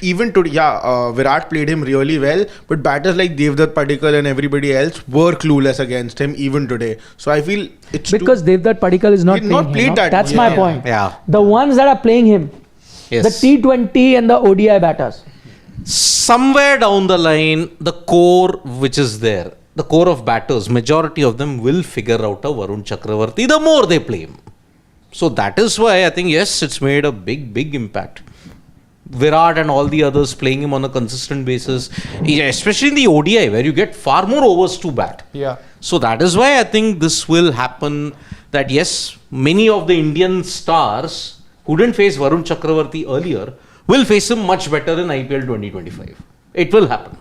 Even today, Virat played him really well, but batters like Devdutt Padikkal and everybody else were clueless against him even today. So I feel it's because Devdutt Padikkal is not playing him. That's my point. Yeah. The ones that are playing him, Yes. the T20 and the ODI batters. Somewhere down the line, the core which is there, the core of batters, majority of them will figure out a Varun Chakravarti the more they play him. So that is why I think, yes, it's made a big impact. Virat and all the others playing him on a consistent basis, especially in the ODI where you get far more overs to bat. Yeah. So that is why I think this will happen, that yes, many of the Indian stars who didn't face Varun Chakravarti earlier will face him much better in IPL 2025. It will happen.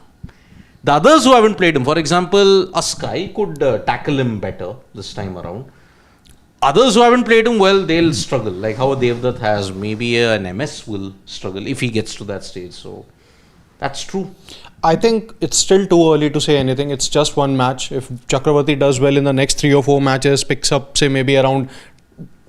The others who haven't played him, for example, Askai could tackle him better this time around. Others who haven't played him well, they'll struggle. Like how Devdutt has, maybe an MS will struggle if he gets to that stage. So that's true. I think it's still too early to say anything. It's just one match. If Chakravarti does well in the next 3 or 4 matches, picks up say maybe around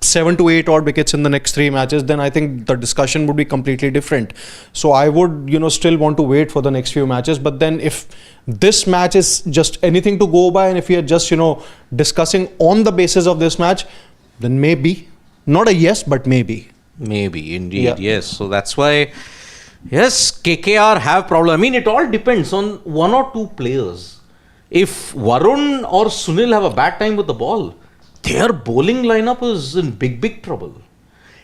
7 to 8 odd wickets in the next 3 matches, then I think the discussion would be completely different. So I would, still want to wait for the next few matches. But then if this match is just anything to go by, and if we are just, discussing on the basis of this match, then maybe. Not a yes, but maybe. Maybe, indeed, yes. So that's why, yes, KKR have problem. I mean, it all depends on 1 or 2 players. If Varun or Sunil have a bad time with the ball, their bowling lineup is in big trouble.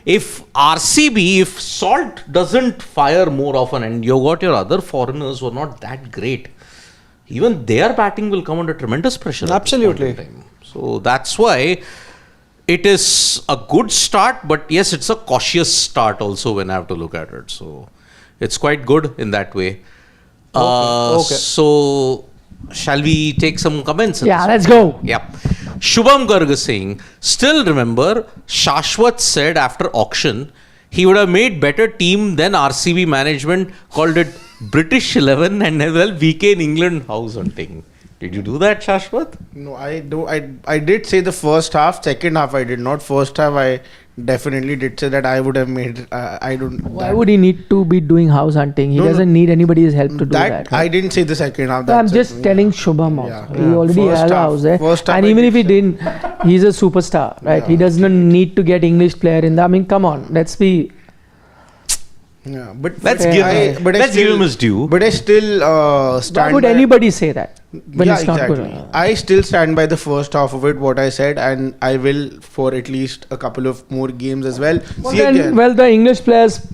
If RCB, if Salt doesn't fire more often, and you got your other foreigners who are not that great, even their batting will come under tremendous pressure. Absolutely. So that's why it is a good start, but yes, it's a cautious start also when I have to look at it. So it's quite good in that way. Okay. So shall we take some comments? Yeah, let's go. Yeah. Shubham Garg is saying, still remember, Shashwat said after auction, he would have made better team than RCB management, called it British 11 and as well VK in England house hunting. Did you do that, Shashwat? No, I did say the first half. Second half I did not. First half I definitely did say that I would have made. I don't. Why would he need to be doing house hunting? He doesn't need anybody's help to do that. I didn't say the second half. I'm just telling Shubham also. He already has a house there. First half And even if he didn't, he's a superstar, right? He doesn't need to get English player in there. I mean, come on, let's be. Yeah, but Let's give him his due. But I still stand. Why would by, anybody say that when it's not exactly. good? I still stand by the first half of it, what I said, and I will for at least a couple of more games as well. Well, the English players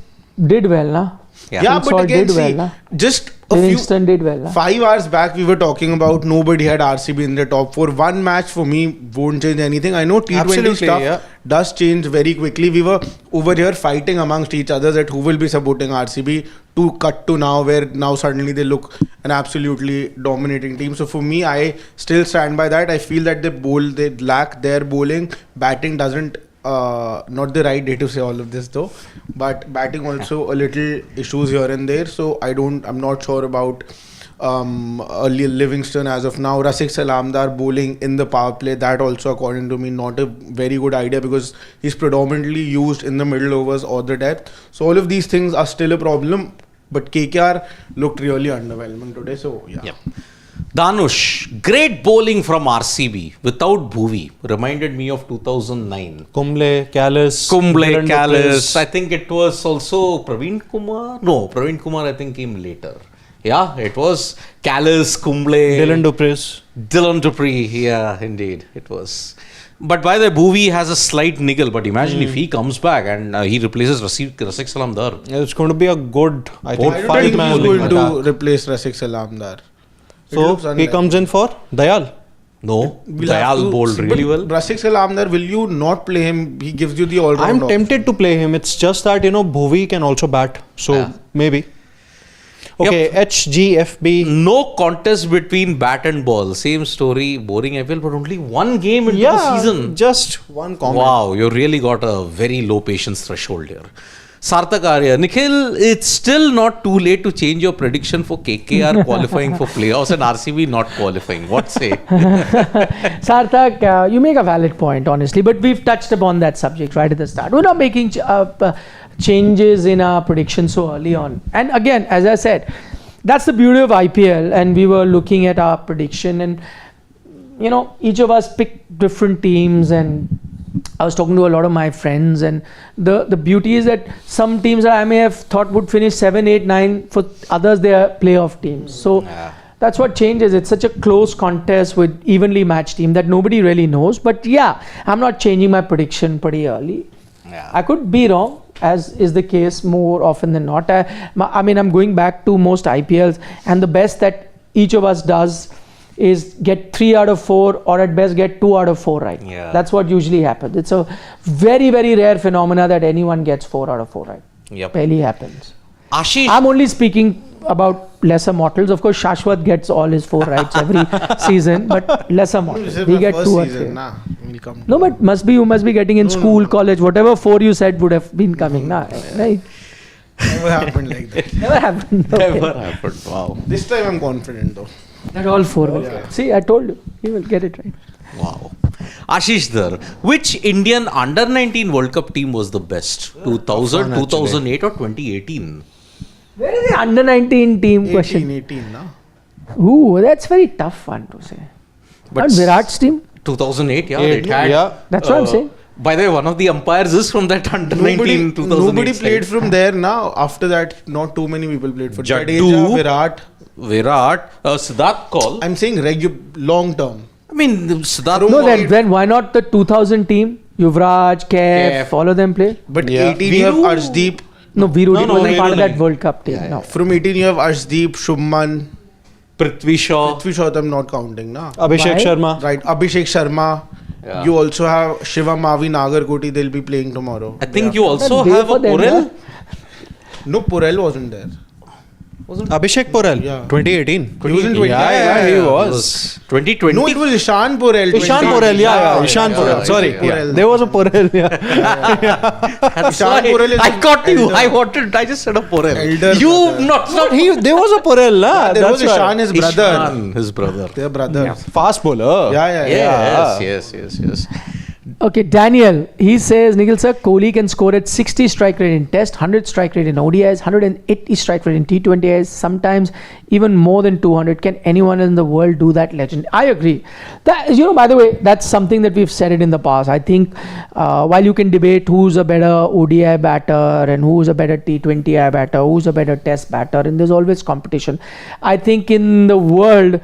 did well, na? Yeah, but again, just a Livingston did well. 5 hours back, we were talking about nobody had RCB in the top 4. One match for me won't change anything. I know T20 stuff does change very quickly. We were over here fighting amongst each other that who will be supporting RCB. to cut to now, where now suddenly they look an absolutely dominating team. So for me, I still stand by that. I feel that they lack their bowling. Batting doesn't, not the right day to say all of this though, but batting also a little issues here and there. So I'm not sure about Livingston as of now. Rasik Salamdar bowling in the power play, that also according to me not a very good idea, because he's predominantly used in the middle overs or the depth. So all of these things are still a problem, but KKR looked really underwhelming today. So yeah. Danush, great bowling from RCB without Bhuvi. Reminded me of 2009. Kumble, Callis. I think it was also Praveen Kumar. No, Praveen Kumar I think came later. Yeah, it was Callis, Kumble, Dylan Dupree. Yeah, indeed, it was. But by the way, Bhuvi has a slight niggle. But imagine if he comes back and he replaces Rasik Salamdar. It's going to be a good, I think, I don't think five-man he's going attack. to replace Rasik Salamdar. So he comes in for Dayal. No, We'll have Dayal to- bowled but really well. Rasik Salamdar, will you not play him? He gives you the all-round I'm option. tempted to play him. It's just that, Bhuvi can also bat. So Yeah. maybe. Okay, HGFB. No contest between bat and ball. Same story, boring IPL, but only one game into the season. Just one comment. Wow, you really got a very low patience threshold here. Sarthak Arya, Nikhil, it's still not too late to change your prediction for KKR qualifying for playoffs and RCB not qualifying. What say? Sarthak, you make a valid point, honestly, but we've touched upon that subject right at the start. We're not making changes in our prediction so early on. And again, as I said, that's the beauty of IPL, and we were looking at our prediction, and each of us picked different teams, and I was talking to a lot of my friends, and the beauty is that some teams that I may have thought would finish 7, 8, 9, for others they are playoff teams. So that's what changes. It's such a close contest with evenly matched team that nobody really knows. But yeah, I'm not changing my prediction pretty early. Yeah. I could be wrong, as is the case more often than not. I mean, I'm going back to most IPLs, and the best that each of us does is get 3 out of 4, or at best get 2 out of 4 right. Yeah. That's what usually happens. It's a very, very rare phenomena that anyone gets 4 out of 4 right. Yep. Barely happens. Ashish, I'm only speaking about lesser mortals. Of course, Shashwat gets all his 4 rights every season, but lesser mortals. We get 2 or 3. We'll come. No, but you must be getting in school, college, whatever 4 you said would have been coming. Right? Never happened like that. Never happened. never happened. Wow. This time I'm confident though. That all 4 will. Yeah. See, I told you. You will get it right. Wow. Ashish Dhar, which Indian under 19 World Cup team was the best? 2000, 2008 or 2018? Where is the under 19 team question? 18 na. Ooh, that's very tough one to say. But Virat's team? 2008, yeah. It had, Yeah. That's what I'm saying. By the way, one of the umpires is from that under 19 2008 Nobody played side. from there now. After that, not too many people played for Jaddu. Jadeja, Virat. Virat, Siddharth Kaul. I'm saying long term. I mean, Siddharth No, Kaul. then why not the 2000 team? Yuvraj, Kev. all of them play? But Yeah. 18 you have Viru- Arshdeep. No, Viru No, was Viru part of that nahi. World Cup team. Yeah, No. From 18 you have Arshdeep, Shubman, Prithvi Shaw. Prithvi Shaw I'm not counting na. Abhishek Why? Sharma. Right, Abhishek Sharma. Yeah. You also have Shiva Mavi, Nagarkoti. They'll be playing tomorrow. I think you also They have a for them, Purel. No, Purel wasn't there. Abhishek Porel. Yeah. 2018. He was in 20. Yeah, he It was. 2020. No, it was Ishan Purel. Ishan 20. Porel, yeah. Ishan yeah, Porel. yeah, Sorry. yeah, yeah. There was a Porel, yeah. That's Ishan why Purel is I an got you. elder. I just said a Purel. Elder You brother. not There was a Porel, lah. There was That's Ishan, his brother. Ishan, his brother. They're brothers. Fast bowler. Yeah. Yes. Okay, Daniel, he says, Nikhil sir, Kohli can score at 60 strike rate in Test, 100 strike rate in ODIs, 180 strike rate in T20Is, sometimes even more than 200. Can anyone in the world do that, legend? I agree. That, by the way, that's something that we've said it in the past. I think while you can debate who's a better ODI batter and who's a better T20I batter, who's a better Test batter, and there's always competition. I think in the world,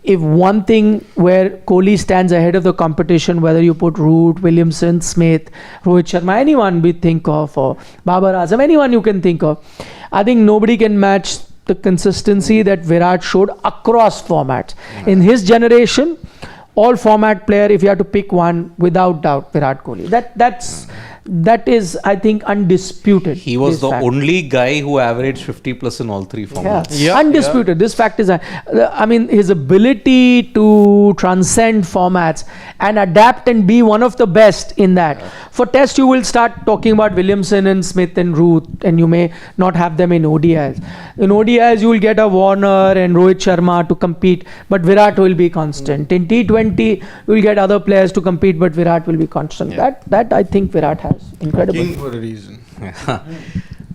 if one thing where Kohli stands ahead of the competition, whether you put Root, Williamson, Smith, Rohit Sharma, anyone we think of, or Babar Azam, anyone you can think of, I think nobody can match the consistency that Virat showed across formats. In his generation, all format player, if you have to pick one, without doubt, Virat Kohli. That is, I think, undisputed. He was this the fact. only guy who averaged 50 plus in all three formats. Yeah, Undisputed. This fact is, I mean, his ability to transcend formats and adapt and be one of the best in that. For Test, you will start talking about Williamson and Smith and Root, and you may not have them in ODIs. In ODIs, you will get a Warner and Rohit Sharma to compete, but Virat will be constant. In T20, you will get other players to compete, but Virat will be constant. That I think Virat has. Incredible. King for a reason.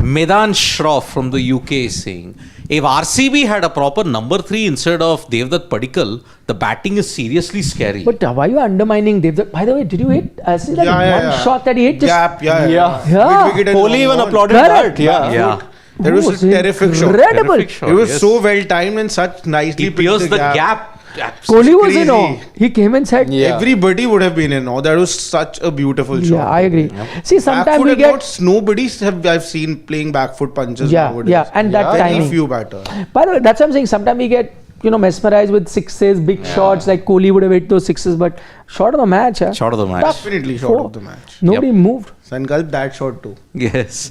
Medan Shroff from the UK is saying, if RCB had a proper number 3 instead of Devdutt Padikkal, the batting is seriously scary. But why are you undermining Devdutt? By the way, did you hit? I see that one shot that he hit. Just Gap, yeah. Yeah. Mid-wicket and Kohli even long on. applauded Correct. that. Yeah. yeah. That was a terrific shot. Incredible. Terrific shot, It was yes. so well timed and such nicely He picked pierced the gap. Kohli was in crazy. awe. He came and said, Yeah. Everybody would have been in awe. That was such a beautiful shot. yeah, I agree. See, sometimes Back foot we and get... not, nobody I've seen playing back foot punches Yeah, nowadays. yeah, and that Very timing. few batter. By the way, that's what I'm saying. Sometimes we get, mesmerized with sixes, big shots, like Kohli would have hit those sixes, but shot of the match. Shot of the match. Definitely shot of the match. Nobody moved. Sankalp that shot too. Yes.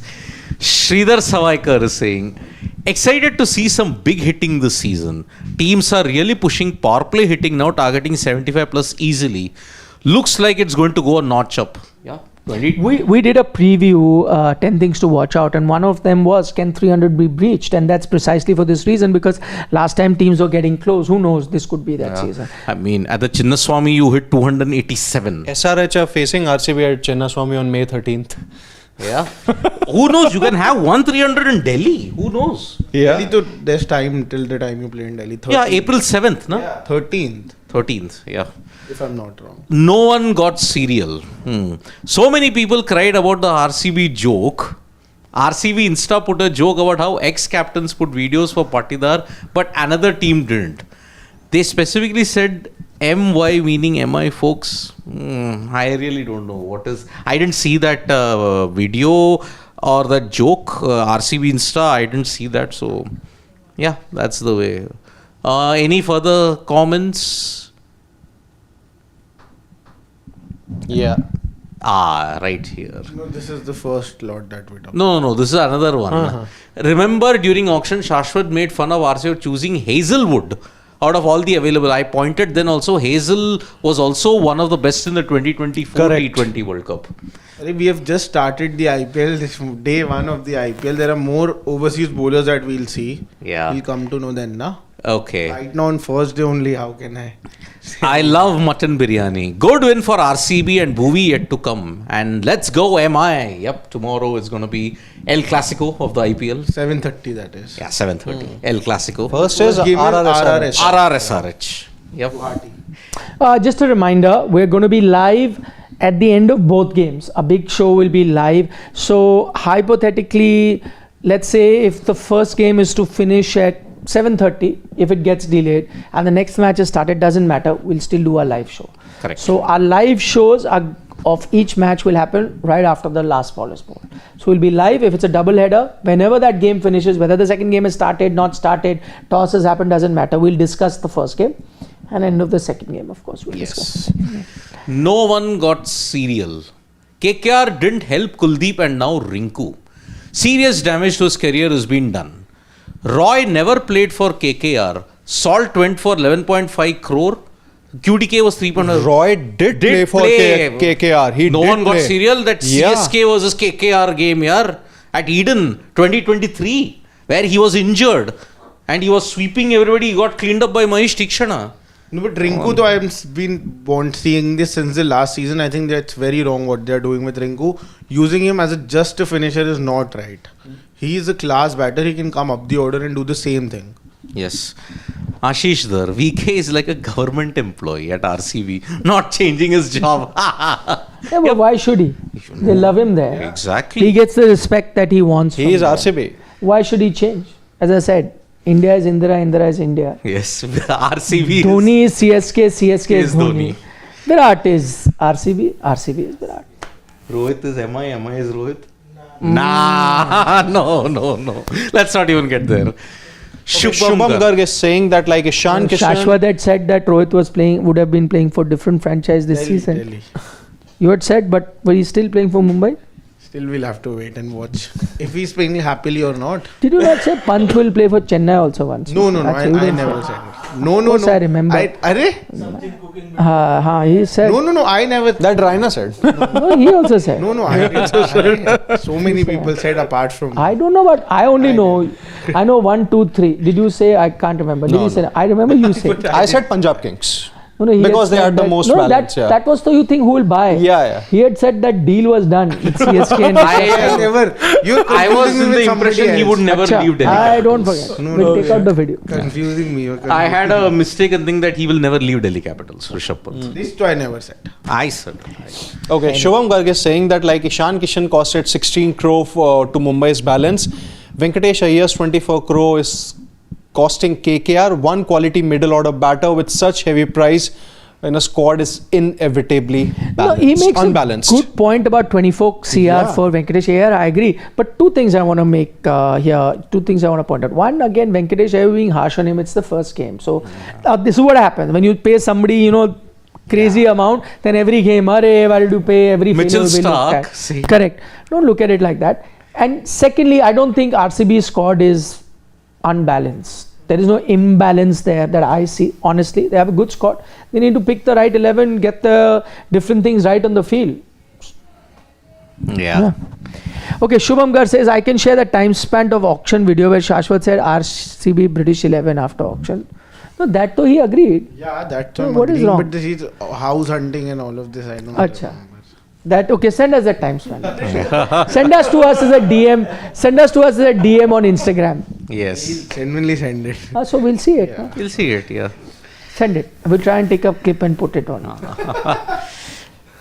Sridhar Savaikar is saying, excited to see some big hitting this season. Teams are really pushing power play hitting now, targeting 75 plus easily. Looks like it's going to go a notch up. Yeah. 20. We did a preview, 10 things to watch out, and one of them was, can 300 be breached? And that's precisely for this reason, because last time teams were getting close. Who knows? This could be that season. I mean, at the Chinnaswamy, you hit 287. SRH are facing RCB at Chinnaswamy on May 13th. Yeah. Who knows? You can have 300 in Delhi. Who knows? Delhi to, there's time till the time you play in Delhi. 13th. Yeah, April 7th, no? 13th, 13th, yeah. if I'm not wrong. No one got serial. So many people cried about the RCB joke. RCB Insta put a joke about how ex-captains put videos for Patidar, but another team didn't. They specifically said MY meaning MI, folks. I really don't know what is. I didn't see that video or that joke. RCB Insta, I didn't see that. So, yeah, that's the way. Any further comments? Yeah. Right here. No, this is the first lot that we talked. No, this is another one. Remember during auction, Shashwat made fun of RCB choosing Hazelwood out of all the available. I pointed then also Hazel was also one of the best in the 2024 T20 World Cup. We have just started the IPL. This day one of the IPL. There are more overseas bowlers that we'll see. Yeah. We'll come to know then, na? Okay. Right now on first day only, how can I? I love mutton biryani. Good win for RCB and Bhuvi yet to come. And let's go MI. Yep, tomorrow is going to be El Clasico of the IPL. 7:30 that is. Yeah, 7:30. El Clasico. First is game is RRS. RRSRH. Yep. Just a reminder, we're going to be live at the end of both games. A big show will be live. So hypothetically, let's say if the first game is to finish at 7:30, if it gets delayed and the next match is started, doesn't matter, we'll still do a live show. Correct. So our live shows of each match will happen right after the last ball is bowled. So we'll be live if it's a double header. Whenever that game finishes, whether the second game is started, not started, toss has happened, doesn't matter. We'll discuss the first game and end of the second game, of course, we'll discuss. No one got serial. KKR didn't help Kuldeep and now Rinku. Serious damage to his career has been done. Roy never played for KKR. Salt went for 11.5 crore. QDK was 3.5. Roy did play for KKR. No one got play. serial. That CSK versus KKR game here at Eden 2023, where he was injured and he was sweeping everybody. He got cleaned up by Mahesh Tikshana. No, but Rinku, though, I've been seeing this since the last season. I think that's very wrong what they're doing with Rinku. Using him as just a finisher is not right. He is a class batter. He can come up the order and do the same thing. Yes. Ashish Dhar, VK is like a government employee at RCB, not changing his job. Yeah, but why should he? They love him there. Exactly. He gets the respect that he wants. He is from RCB. there. Why should he change? As I said, India is Indira, Indira is India. Yes, RCB Dhoni is CSK, CSK is Dhoni. Dhoni. Virat is RCB, RCB is Virat. Rohit is MI, MI is Rohit. Nah, no. Let's not even get there. Shubham Garg is saying that like Ishan Kishan. Shashwat had said that Rohit would have been playing for different franchise this season. Delhi. You had said, but he's still playing for Mumbai? Still, we'll have to wait and watch if he's playing happily or not. Did you not say Pant will play for Chennai also once? No. I never said it. No. I remember. He said. No. I never. That Raina said. No, he also said. No. I didn't. So many people said apart from. I don't know, but I only know. I know 1, 2, 3. Did you say? I can't remember. Did you say? I remember you saying. I said Punjab Kings. No, he Because they said had the that- most no, balance, that was so you think who will buy. Yeah. He had said that deal was done with CSK and I never. I was in the impression he would never Acha, leave Delhi. I don't forget. We'll take out the video. Confusing me. I had a mistaken thing that he will never leave Delhi Capitals, Rishabh Pant. This too I never said. I said. Okay, Shubham Garg is saying that like Ishan Kishan costed 16 crore to Mumbai's balance. Venkatesh Iyengar's 24 crore is costing KKR. One quality middle order batter with such heavy price in a squad is inevitably balanced, He makes unbalanced. a good point about 24 CR for Venkatesh Iyer. I agree. But two things I want to make here. Two things I want to point out. One, again, Venkatesh Iyer being harsh on him. It's the first game. So this is what happens. When you pay somebody, crazy amount, then every game, why did you pay every Mitchell failure will look Stark, at. see. Correct. Don't look at it like that. And secondly, I don't think RCB's squad is unbalanced. There is no imbalance there that I see. Honestly, they have a good squad. They need to pick the right 11, get the different things right on the field. Yeah. Okay, Shubham Gar says, I can share the time span of auction video where Shashwat said RCB British 11 after auction. No, that though he agreed. Yeah, that No, I'm what is agreeing, wrong? But this is house hunting and all of this. I don't Acha. remember. That okay, send us that time span. Send us to us as a DM. Send us to us as a DM on Instagram. Yes. Genuinely send it. So we'll see it. No? You'll see it, yeah. Send it. We'll try and take a clip and put it on.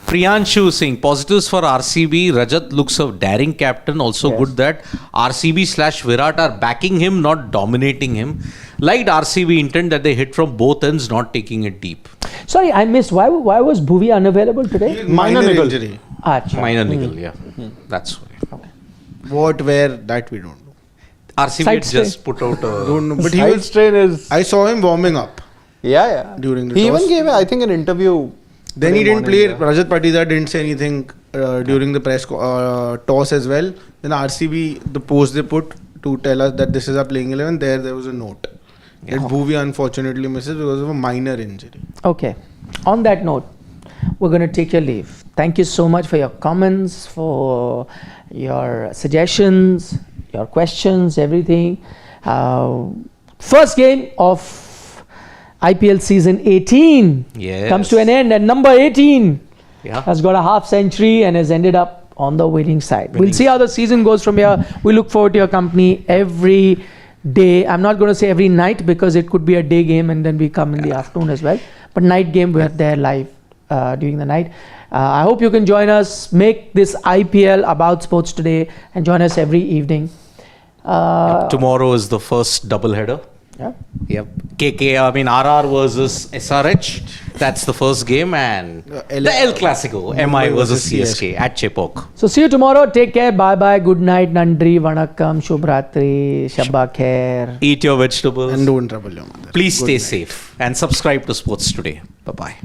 Priyanshu saying positives for RCB. Rajat looks a daring captain. Also Yes. good that RCB/Virat are backing him, not dominating him. Liked RCB intent that they hit from both ends, not taking it deep. Sorry, I missed. Why was Bhuvi unavailable today? Minor niggle. injury. Acha. Minor niggle, yeah. That's why. What, where, that we don't know. RCB Side had just put out a... Don't know. But he Side was. strain is. I saw him warming up during the He toss. even gave, I think, an interview. Then he today didn't play. morning, yeah. Rajat Patidar didn't say anything during the toss as well. Then RCB, the post they put to tell us that this is our playing 11, there was a note. That Bhuvi unfortunately misses because of a minor injury. Okay. On that note, we're going to take your leave. Thank you so much for your comments, for your suggestions, your questions, everything. First game of IPL season 18 Yes. comes to an end, and number 18 Yeah. has got a half century and has ended up on the winning side. We'll see how the season goes from here. We look forward to your company every day. I'm not going to say every night because it could be a day game and then we come in the afternoon as well. But night game, we're there live during the night. I hope you can join us, make this IPL about sports today, and join us every evening. Tomorrow is the first doubleheader. Yeah. Yep. RR versus SRH. That's the first game. And the El Clasico, MI versus CSK at Chepauk. So see you tomorrow. Take care. Bye bye. Good night. Nandri. Vanakkam. Shubhratri. Shabba khair. Eat your vegetables. And don't trouble your mother. Please stay safe and subscribe to Sports Today. Bye-bye.